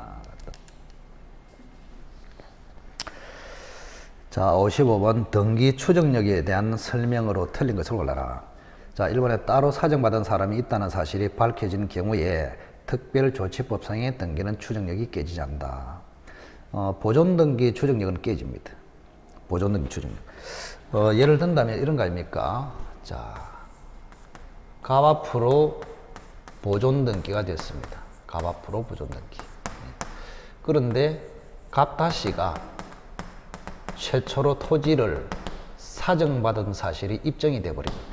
자, 55번 등기 추정력에 대한 설명으로 틀린 것을 골라라. 자, 1번에 따로 사정받은 사람이 있다는 사실이 밝혀진 경우에 특별조치법상의 등기는 추정력이 깨지지 않는다. 보존등기 추정력은 깨집니다. 보존등기 추정력. 예를 든다면 이런 거 아닙니까? 자, 갑 앞으로 보존등기가 됐습니다. 갑 앞으로 보존등기. 그런데 갑다씨가 최초로 토지를 사정받은 사실이 입증이 돼 버립니다.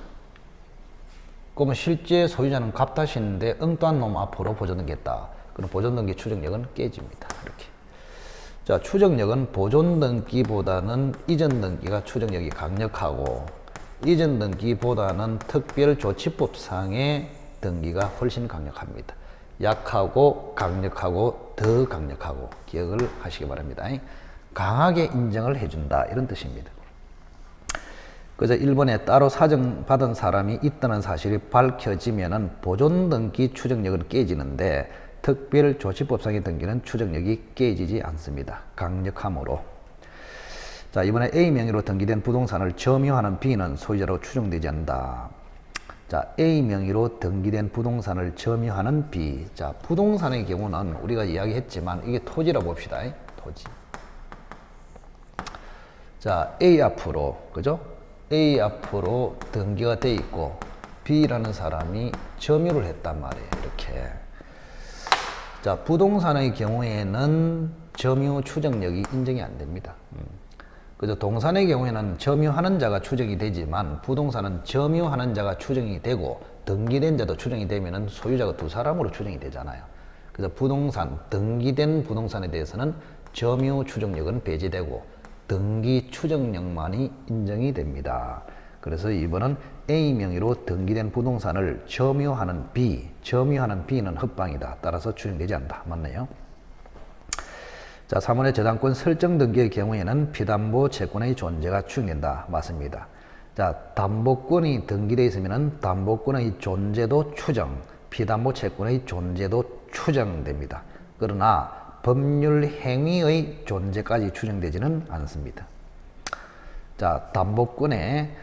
그러면 실제 소유자는 갑다씨인데 엉뚱한 놈 앞으로 보존등기 했다. 그럼 보존등기 추정력은 깨집니다. 이렇게. 자, 추정력은 보존등기보다는 이전등기가 추정력이 강력하고 이전등기보다는 특별조치법상의 등기가 훨씬 강력합니다. 약하고 강력하고 더 강력하고 기억을 하시기 바랍니다. 강하게 인정을 해준다 이런 뜻입니다. 그래서 일본에 따로 사정받은 사람이 있다는 사실이 밝혀지면은 보존등기 추정력은 깨지는데 특별조치법상의 등기는 추정력이 깨지지 않습니다. 강력함으로. 자, 이번에 A 명의로 등기된 부동산을 점유하는 B는 소유자로 추정되지 않는다. 자, A 명의로 등기된 부동산을 점유하는 B. 자, 부동산의 경우는 우리가 이야기했지만 이게 토지라고 봅시다. 토지. 자, A 앞으로, 그죠? A 앞으로 등기가 돼 있고 B라는 사람이 점유를 했단 말이에요. 이렇게. 자, 부동산의 경우에는 점유 추정력이 인정이 안 됩니다. 그죠? 동산의 경우에는 점유하는 자가 추정이 되지만 부동산은 점유하는 자가 추정이 되고 등기된 자도 추정이 되면은 소유자가 두 사람으로 추정이 되잖아요. 그래서 부동산, 등기된 부동산에 대해서는 점유 추정력은 배제되고 등기 추정력만이 인정이 됩니다. 그래서 이번은 A 명의로 등기된 부동산을 점유하는 B는 헛방이다. 따라서 추정되지 않는다. 맞네요. 자, 3번의 저당권 설정 등기의 경우에는 피담보 채권의 존재가 추정된다. 맞습니다. 자, 담보권이 등기되어 있으면 담보권의 존재도 추정, 피담보 채권의 존재도 추정됩니다. 그러나 법률 행위의 존재까지 추정되지는 않습니다. 자, 담보권의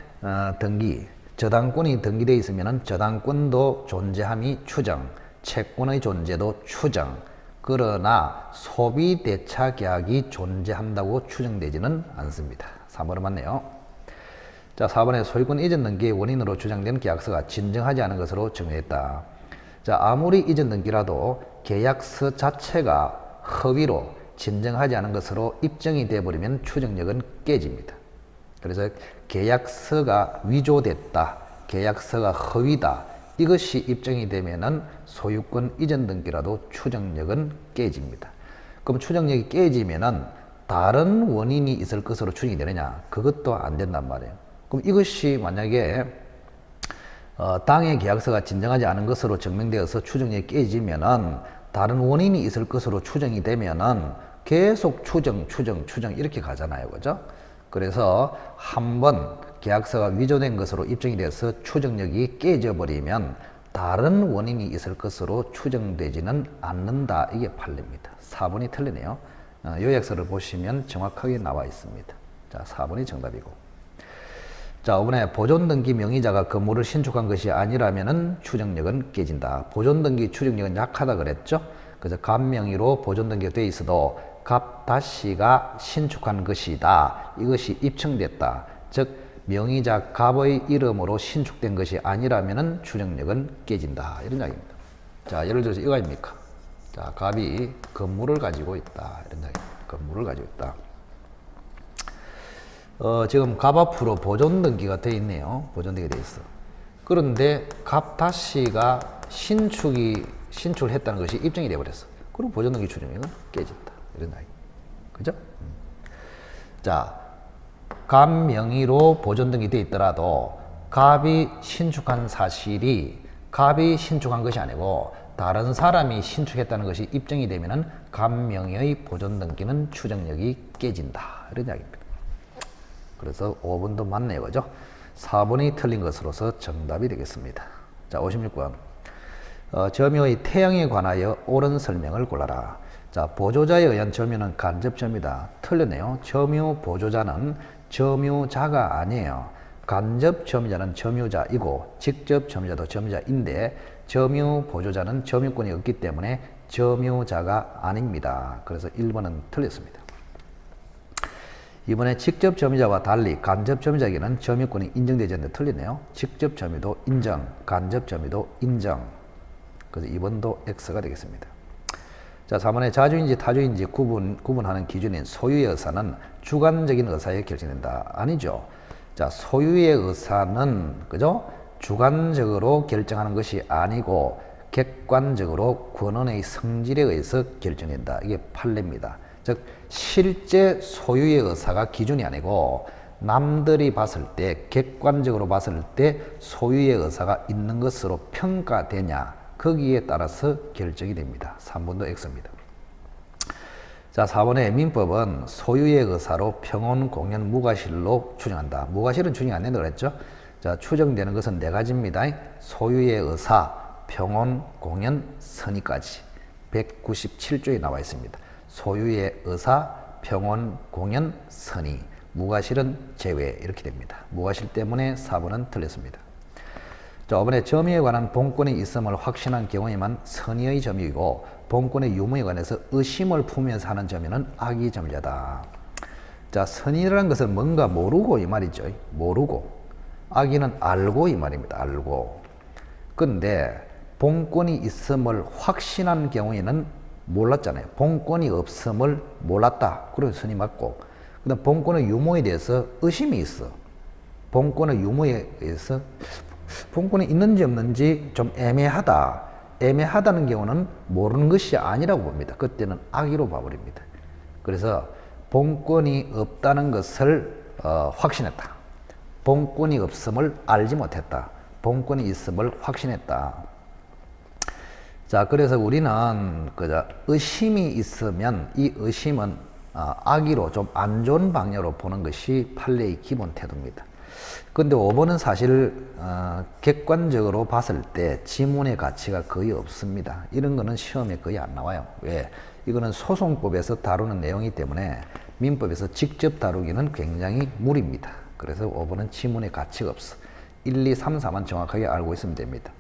등기, 저당권이 등기되어 있으면 저당권도 존재함이 추정, 채권의 존재도 추정, 그러나 소비대차 계약이 존재한다고 추정되지는 않습니다. 3번은 맞네요. 자, 4번에 소유권 이전 등기의 원인으로 주장된 계약서가 진정하지 않은 것으로 정리했다. 자, 아무리 이전 등기라도 계약서 자체가 허위로 진정하지 않은 것으로 입증이 되어버리면 추정력은 깨집니다. 그래서 계약서가 위조됐다, 계약서가 허위다, 이것이 입증이 되면은 소유권 이전 등기라도 추정력은 깨집니다. 그럼 추정력이 깨지면은 다른 원인이 있을 것으로 추정이 되느냐? 그것도 안 된단 말이에요. 그럼 이것이 만약에 당의 계약서가 진정하지 않은 것으로 증명되어서 추정력이 깨지면은 다른 원인이 있을 것으로 추정이 되면은 계속 추정 이렇게 가잖아요. 그죠? 그래서 한번 계약서가 위조된 것으로 입증이 돼서 추정력이 깨져버리면 다른 원인이 있을 것으로 추정되지는 않는다. 이게 판례입니다. 4번이 틀리네요. 요약서를 보시면 정확하게 나와 있습니다. 자, 4번이 정답이고. 자, 5번에 보존등기 명의자가 건물을 신축한 것이 아니라면은 추정력은 깨진다. 보존등기 추정력은 약하다 그랬죠? 그래서 갑 명의로 보존등기가 되어 있어도 갑 다씨가 신축한 것이다. 이것이 입증됐다. 즉 명의자 갑의 이름으로 신축된 것이 아니라면은 추정력은 깨진다. 이런 이야기입니다. 자, 예를 들어서 이거 아닙니까? 자, 갑이 건물을 가지고 있다. 이런 이야기입니다. 건물을 가지고 있다. 지금 갑 앞으로 보존등기가 돼 있네요. 보존등기가 돼 있어. 그런데 갑 다씨가 신축을 했다는 것이 입증이 돼 버렸어. 그럼 보존등기 추정력은 깨진다. 이런 이야기. 그죠? 자, 갑 명의로 보존등기 돼 있더라도 갑이 신축한 사실이 갑이 신축한 것이 아니고 다른 사람이 신축했다는 것이 입증이 되면은 갑 명의의 보존등기는 추정력이 깨진다. 이런 이야기입니다. 그래서 5번도 맞네요. 그죠? 4번이 틀린 것으로서 정답이 되겠습니다. 자, 56번. 점유의 태양에 관하여 옳은 설명을 골라라. 자, 보조자에 의한 점유는 간접점유다. 틀렸네요. 점유 보조자는 점유자가 아니에요. 간접 점유자는 점유자이고 직접 점유자도 점유자인데 점유 보조자는 점유권이 없기 때문에 점유자가 아닙니다. 그래서 1번은 틀렸습니다. 이번에 직접 점유자와 달리 간접 점유자에게는 점유권이 인정되지 않는데 틀리네요. 직접 점유도 인정, 간접 점유도 인정. 그래서 2번도 X가 되겠습니다. 자, 4번에 자주인지 타주인지 구분하는 기준인 소유의 의사는 주관적인 의사에 결정된다. 아니죠. 자, 소유의 의사는, 그죠? 주관적으로 결정하는 것이 아니고 객관적으로 권한의 성질에 의해서 결정된다. 이게 판례입니다. 즉, 실제 소유의 의사가 기준이 아니고 남들이 봤을 때, 객관적으로 봤을 때 소유의 의사가 있는 것으로 평가되냐, 거기에 따라서 결정이 됩니다. 3번도 X입니다. 자, 4번의 민법은 소유의 의사로 평온, 공연, 무과실로 추정한다. 무과실은 추정이 안 된다고 그랬죠? 자, 추정되는 것은 네 가지입니다. 소유의 의사, 평온, 공연, 선의까지 197조에 나와 있습니다. 소유의 의사, 평온, 공연, 선의, 무과실은 제외, 이렇게 됩니다. 무과실 때문에 4번은 틀렸습니다. 자, 5번에 점유에 관한 본권이 있음을 확신한 경우에만 선의의 점유이고 본권의 유무에 관해서 의심을 품으면서 하는 점유는 악의 점유자다. 자, 선의라는 것은 뭔가 모르고 이 말이죠. 모르고. 악의는 알고 이 말입니다. 알고. 근데 본권이 있음을 확신한 경우에는 몰랐잖아요. 본권이 없음을 몰랐다. 그래서 선의 맞고. 그다음 본권의 유무에 대해서 의심이 있어. 본권의 유무에 의해서 본권이 있는지 없는지 좀 애매하다. 애매하다는 경우는 모르는 것이 아니라고 봅니다. 그때는 악의로 봐버립니다. 그래서 본권이 없다는 것을 확신했다. 본권이 없음을 알지 못했다. 본권이 있음을 확신했다. 자, 그래서 우리는 그저 의심이 있으면 이 의심은 악의로 좀 안 좋은 방향으로 보는 것이 판례의 기본 태도입니다. 근데 5번은 사실 객관적으로 봤을 때 지문의 가치가 거의 없습니다. 이런 거는 시험에 거의 안 나와요. 왜? 이거는 소송법에서 다루는 내용이기 때문에 민법에서 직접 다루기는 굉장히 무리입니다. 그래서 5번은 지문의 가치가 없어. 1, 2, 3, 4만 정확하게 알고 있으면 됩니다.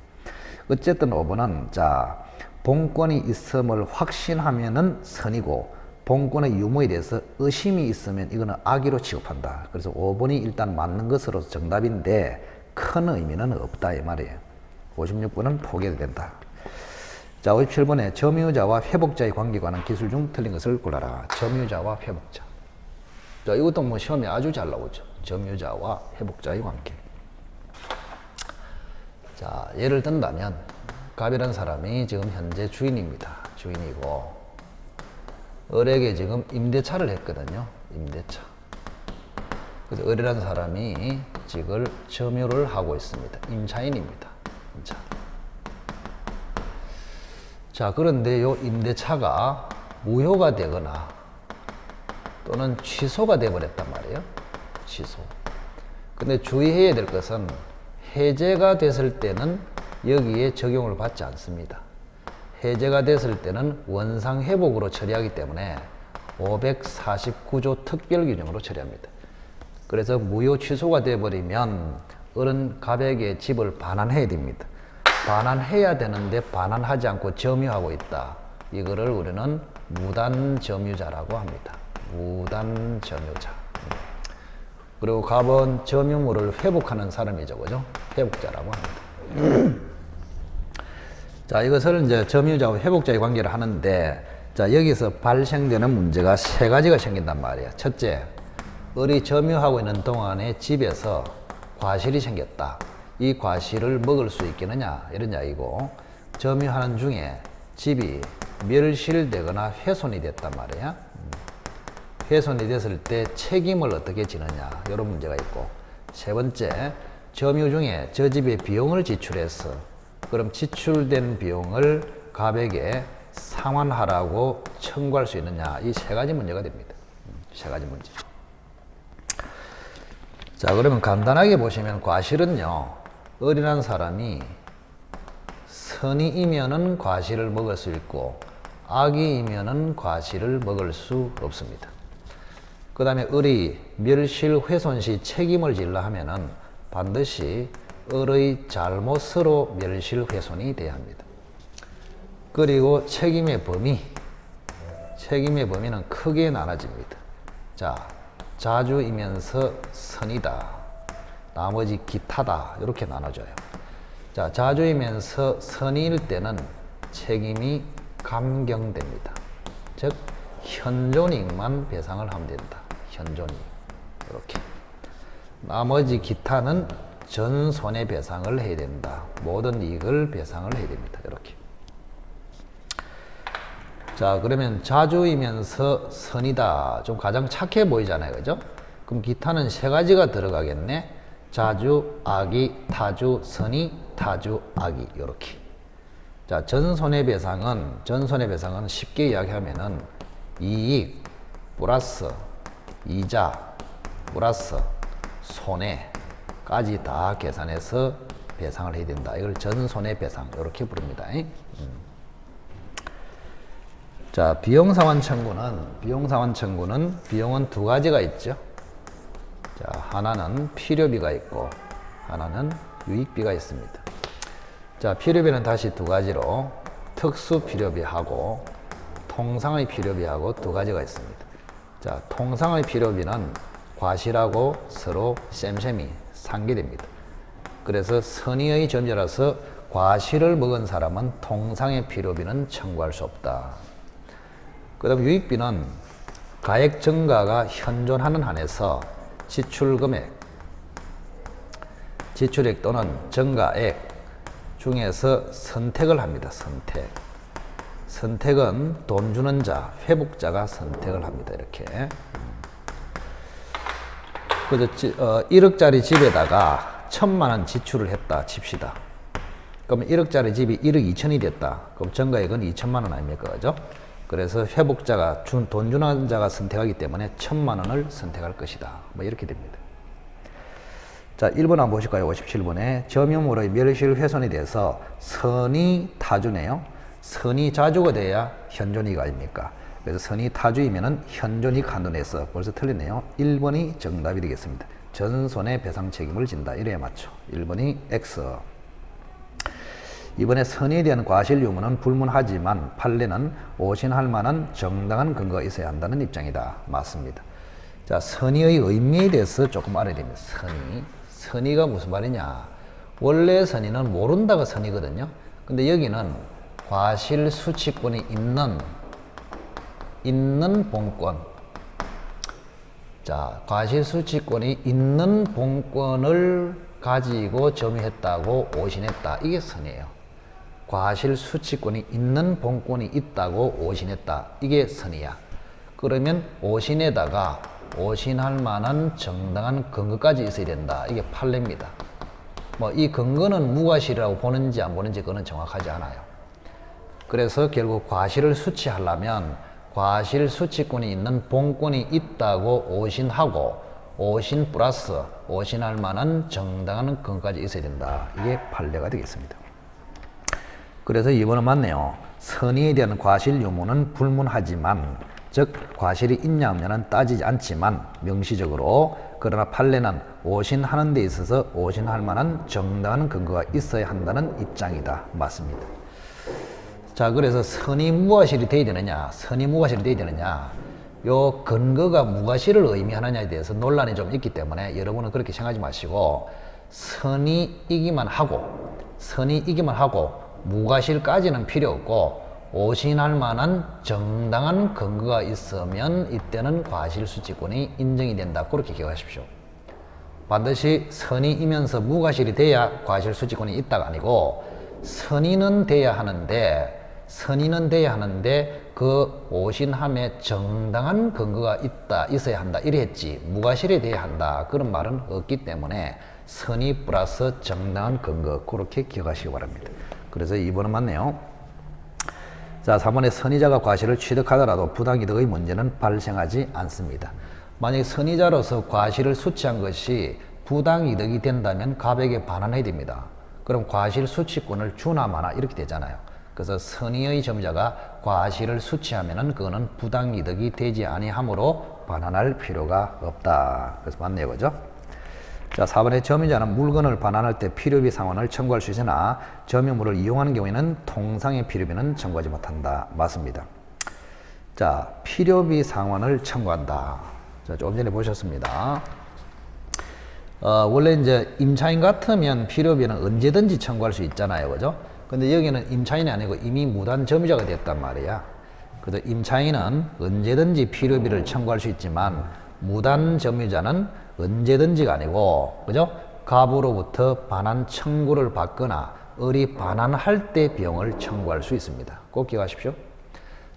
어쨌든 5번은 자, 본권이 있음을 확신하면은 선이고 본권의 유무에 대해서 의심이 있으면 이거는 악의로 취급한다. 그래서 5번이 일단 맞는 것으로 정답인데 큰 의미는 없다 이 말이에요. 56번은 포기해도 된다. 자, 57번에 점유자와 회복자의 관계에 관한 기술 중 틀린 것을 골라라. 점유자와 회복자. 자, 이것도 뭐 시험에 아주 잘 나오죠. 점유자와 회복자의 관계. 자, 예를 든다면 갑이라는 사람이 지금 현재 주인입니다. 주인이고 을에게 지금 임대차를 했거든요. 임대차. 그래서 을이라는 사람이 지금 점유를 하고 있습니다. 임차인입니다. 임차. 자, 그런데 요 임대차가 무효가 되거나 또는 취소가 되어버렸단 말이에요. 취소. 근데 주의해야 될 것은 해제가 됐을 때는 여기에 적용을 받지 않습니다. 해제가 됐을 때는 원상회복으로 처리하기 때문에 549조 특별규정으로 처리합니다. 그래서 무효 취소가 되어버리면 을은 갑에게 집을 반환해야 됩니다. 반환해야 되는데 반환하지 않고 점유하고 있다. 이거를 우리는 무단점유자라고 합니다. 무단점유자. 그리고 갑은 점유물을 회복하는 사람이죠. 그죠? 회복자라고 합니다. 자, 이것을 이제 점유자와 회복자의 관계를 하는데, 자, 여기서 발생되는 문제가 세 가지가 생긴단 말이야. 첫째, 을이 점유하고 있는 동안에 집에서 과실이 생겼다. 이 과실을 먹을 수 있겠느냐, 이런 이야기고, 점유하는 중에 집이 멸실되거나 훼손이 됐단 말이야. 훼손이 됐을 때 책임을 어떻게 지느냐, 이런 문제가 있고, 세 번째, 점유 중에 저 집의 비용을 지출해서 그럼 지출된 비용을 갑에게 상환하라고 청구할 수 있느냐, 이 세 가지 문제가 됩니다. 세 가지 문제. 자, 그러면 간단하게 보시면 과실은요, 을이라는 사람이 선의이면은 과실을 먹을 수 있고 악의이면은 과실을 먹을 수 없습니다. 그 다음에 을이 멸실 훼손 시 책임을 지려 하면은 반드시 을의 잘못으로 멸실 훼손이 돼야 합니다. 그리고 책임의 범위는 크게 나눠집니다. 자, 자주이면서 선이다, 나머지 기타다, 이렇게 나눠져요. 자, 자주이면서 선의일 때는 책임이 감경됩니다. 즉 현존이익만 배상을 하면 된다. 현존이익 이렇게. 나머지 기타는 전 손해배상을 해야 된다. 모든 이익을 배상을 해야 됩니다. 이렇게. 자, 그러면 자주이면서 선이다. 좀 가장 착해 보이잖아요. 그죠? 그럼 기타는 세 가지가 들어가겠네. 자주, 악의, 타주, 선의, 타주, 악의. 이렇게. 자, 전손해배상은 쉽게 이야기하면은 이익 플러스 이자 플러스 손해까지 다 계산해서 배상을 해야 된다. 이걸 전손해배상 이렇게 부릅니다. 자, 비용상환 청구는 비용은 두 가지가 있죠. 자, 하나는 필요비가 있고 하나는 유익비가 있습니다. 자, 필요비는 다시 두 가지로 특수 필요비하고 통상의 필요비하고 두 가지가 있습니다. 자, 통상의 필요비는 과실하고 서로 쌤쌤이 상계됩니다. 그래서 선의의 점유라서 과실을 먹은 사람은 통상의 필요비는 청구할 수 없다. 그 다음 유익비는 가액 증가가 현존하는 한에서 지출금액, 지출액 또는 증가액 중에서 선택을 합니다. 선택은 돈 주는 자, 회복자가 선택을 합니다. 이렇게. 그래서 1억짜리 집에다가 1,000만 원 지출을 했다 칩시다. 그러면 1억짜리 집이 1억 2천이 됐다. 그럼 증가액은 2천만 원 아닙니까? 그죠? 그래서 회복자가 돈 주는 자가 선택하기 때문에 1,000만 원을 선택할 것이다. 뭐 이렇게 됩니다. 자, 1번 한번 보실까요? 57번에 점유물의 멸실 훼손에 대해서 선의 타주네요. 선의 자주가 돼야 현존이익 아닙니까? 그래서 선의 타주이면은 현존이익 한도내에서 벌써 틀리네요. 1번이 정답이 되겠습니다. 전손해 배상 책임을 진다. 이래야 맞죠. 1번이 X. 이번에 선의에 대한 과실 유무는 불문하지만 판례는 오신할 만한 정당한 근거가 있어야 한다는 입장이다. 맞습니다. 자, 선의의 의미에 대해서 조금 알아야 됩니다. 선의가 무슨 말이냐? 원래 선의는 모른다가 선의거든요. 근데 여기는 과실 수취권이 있는 본권. 자, 과실 수취권이 있는 본권을 가지고 점유했다고 오신했다. 이게 선이에요. 과실 수취권이 있는 본권이 있다고 오신했다. 이게 선이야. 그러면 오신에다가 오신할 만한 정당한 근거까지 있어야 된다. 이게 판례입니다. 뭐 이 근거는 무과실이라고 보는지 안 보는지 그건 정확하지 않아요. 그래서 결국 과실을 수취하려면 과실 수취권이 있는 본권이 있다고 오신하고 오신 플러스 오신할 만한 정당한 근거까지 있어야 된다. 이게 판례가 되겠습니다. 그래서 2번은 맞네요. 선의에 대한 과실 유무는 불문하지만, 즉 과실이 있냐 없냐는 따지지 않지만 명시적으로, 그러나 판례는 오신하는 데 있어서 오신할 만한 정당한 근거가 있어야 한다는 입장이다. 맞습니다. 자, 그래서 선의 무과실이 돼야 되느냐, 선의 무과실이 돼야 되느냐, 요 근거가 무과실을 의미하느냐에 대해서 논란이 좀 있기 때문에 여러분은 그렇게 생각하지 마시고 선의이기만 하고 무과실까지는 필요 없고 오신할 만한 정당한 근거가 있으면 이때는 과실수취권이 인정이 된다. 그렇게 기억하십시오. 반드시 선의이면서 무과실이 돼야 과실수취권이 있다가 아니고 선의는 돼야 하는데 그 오신함에 정당한 근거가 있어야 한다. 이래 했지 무과실이 돼야 한다. 그런 말은 없기 때문에 선의 플러스 정당한 근거, 그렇게 기억하시기 바랍니다. 그래서 2번은 맞네요. 자, 3번에 선의자가 과실을 취득하더라도 부당이득의 문제는 발생하지 않습니다. 만약에 선의자로서 과실을 수취한 것이 부당이득이 된다면 가백에 반환해야 됩니다. 그럼 과실 수취권을 주나 마나 이렇게 되잖아요. 그래서 선의의 점유자가 과실을 수취하면은 그거는 부당이득이 되지 아니하므로 반환할 필요가 없다. 그래서 맞네요. 그죠? 자, 4번에 점유자는 물건을 반환할 때 필요비 상환을 청구할 수 있으나 점유물을 이용하는 경우에는 통상의 필요비는 청구하지 못한다. 맞습니다. 자, 필요비 상환을 청구한다. 자, 조금 전에 보셨습니다. 원래 이제 임차인 같으면 필요비는 언제든지 청구할 수 있잖아요. 그죠? 근데 여기는 임차인이 아니고 이미 무단점유자가 됐단 말이야. 그래서 임차인은 언제든지 필요비를 청구할 수 있지만 무단점유자는 언제든지가 아니고, 그죠? 갑으로부터 반환 청구를 받거나 을이 반환할 때 비용을 청구할 수 있습니다. 꼭 기억하십시오.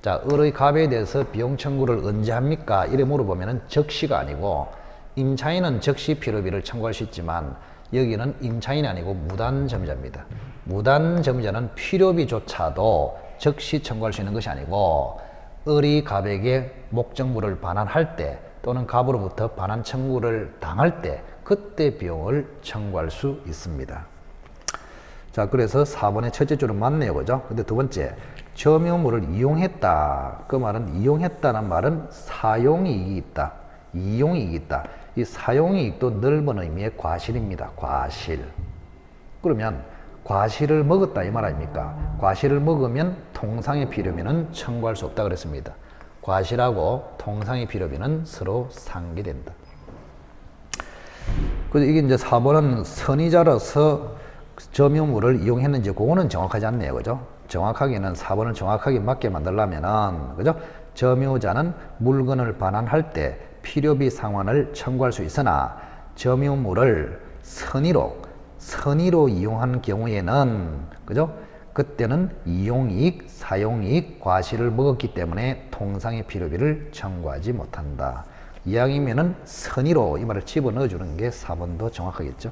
자, 을의 갑에 대해서 비용 청구를 언제 합니까? 이래 물어보면은 적시가 아니고, 임차인은 적시 필요비를 청구할 수 있지만 여기는 임차인이 아니고 무단점유자입니다. 무단점유자는 필요비조차도 적시 청구할 수 있는 것이 아니고, 을이 갑에게 목적물을 반환할 때 또는 갑으로부터 반환 청구를 당할 때 그때 비용을 청구할 수 있습니다. 자, 그래서 4번의 첫째 줄은 맞네요, 그죠? 근데 두 번째, 점유물을 이용했다. 그 말은 이용했다는 말은 사용이익이 있다, 이용이익이 있다. 이 사용이익도 넓은 의미의 과실입니다. 과실. 그러면 과실을 먹었다 이 말 아닙니까? 과실을 먹으면 통상의 필요비는 청구할 수 없다 그랬습니다. 과실하고 통상의 필요비는 서로 상기된다. 그래서 이게 이제 4번은 선의자로서 점유물을 이용했는지 그거는 정확하지 않네요, 그죠? 정확하게는 4번을 정확하게 맞게 만들려면은, 그죠? 점유자는 물건을 반환할 때 필요비 상환을 청구할 수 있으나 점유물을 선의로 이용한 경우에는, 그죠? 그때는 이용이익, 사용이익, 과실을 먹었기 때문에 통상의 필요비를 청구하지 못한다. 이왕이면은 선의로 이 말을 집어넣어 주는 게 4번도 정확하겠죠.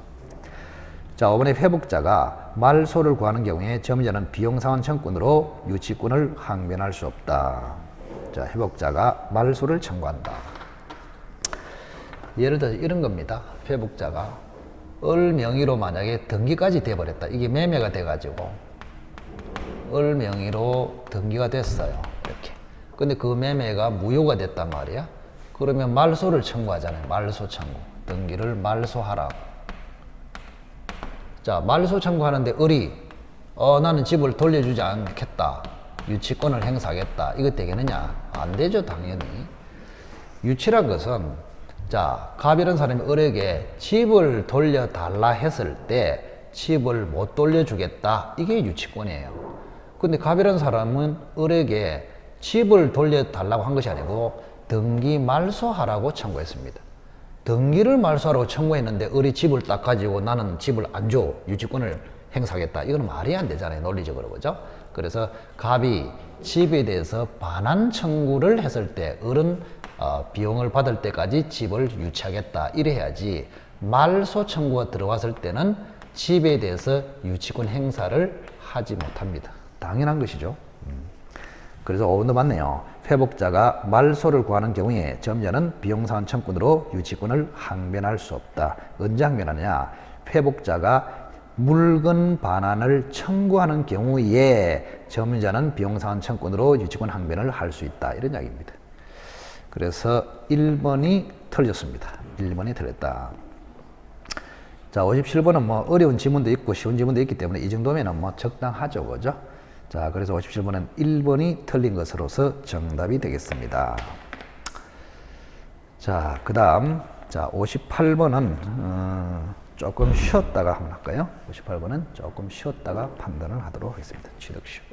자, 5번의 회복자가 말소를 구하는 경우에 점유자는 비용상환 청구권으로 유치권을 항변할 수 없다. 자, 회복자가 말소를 청구한다. 예를 들어서 이런 겁니다. 회복자가 을 명의로 만약에 등기까지 돼버렸다. 이게 매매가 돼가지고 을 명의로 등기가 됐어요. 이렇게. 근데 그 매매가 무효가 됐단 말이야. 그러면 말소를 청구하잖아요. 말소 청구. 등기를 말소하라고. 자, 말소 청구하는데 을이 나는 집을 돌려주지 않겠다. 유치권을 행사하겠다. 이거 되겠느냐? 안 되죠, 당연히. 유치란 것은, 자, 갑이라는 사람이 을에게 집을 돌려달라 했을 때 집을 못 돌려주겠다. 이게 유치권이에요. 근데 갑이라는 사람은 을에게 집을 돌려달라고 한 것이 아니고 등기 말소하라고 청구했습니다. 등기를 말소하라고 청구했는데 을이 집을 딱 가지고 나는 집을 안 줘. 유치권을 행사하겠다. 이건 말이 안 되잖아요. 논리적으로. 그죠? 그래서 갑이 집에 대해서 반환 청구를 했을 때 을은 비용을 받을 때까지 집을 유치하겠다. 이래 해야지 말소 청구가 들어왔을 때는 집에 대해서 유치권 행사를 하지 못합니다. 당연한 것이죠. 그래서 5번도 맞네요. 회복자가 말소를 구하는 경우에 점유자는 비용상환 청구권으로 유치권을 항변할 수 없다. 언제 항변하느냐? 회복자가 물건 반환을 청구하는 경우에 점유자는 비용상환 청구권으로 유치권 항변을 할 수 있다. 이런 이야기입니다. 그래서 1번이 틀렸습니다. 1번이 틀렸다. 자, 57번은 뭐 어려운 지문도 있고 쉬운 지문도 있기 때문에 이 정도면은 뭐 적당하죠. 그죠? 자, 그래서 57번은 1번이 틀린 것으로서 정답이 되겠습니다. 자, 그 다음, 자, 58번은, 조금 쉬었다가 한번 할까요? 58번은 조금 쉬었다가 판단을 하도록 하겠습니다. 취득 시험.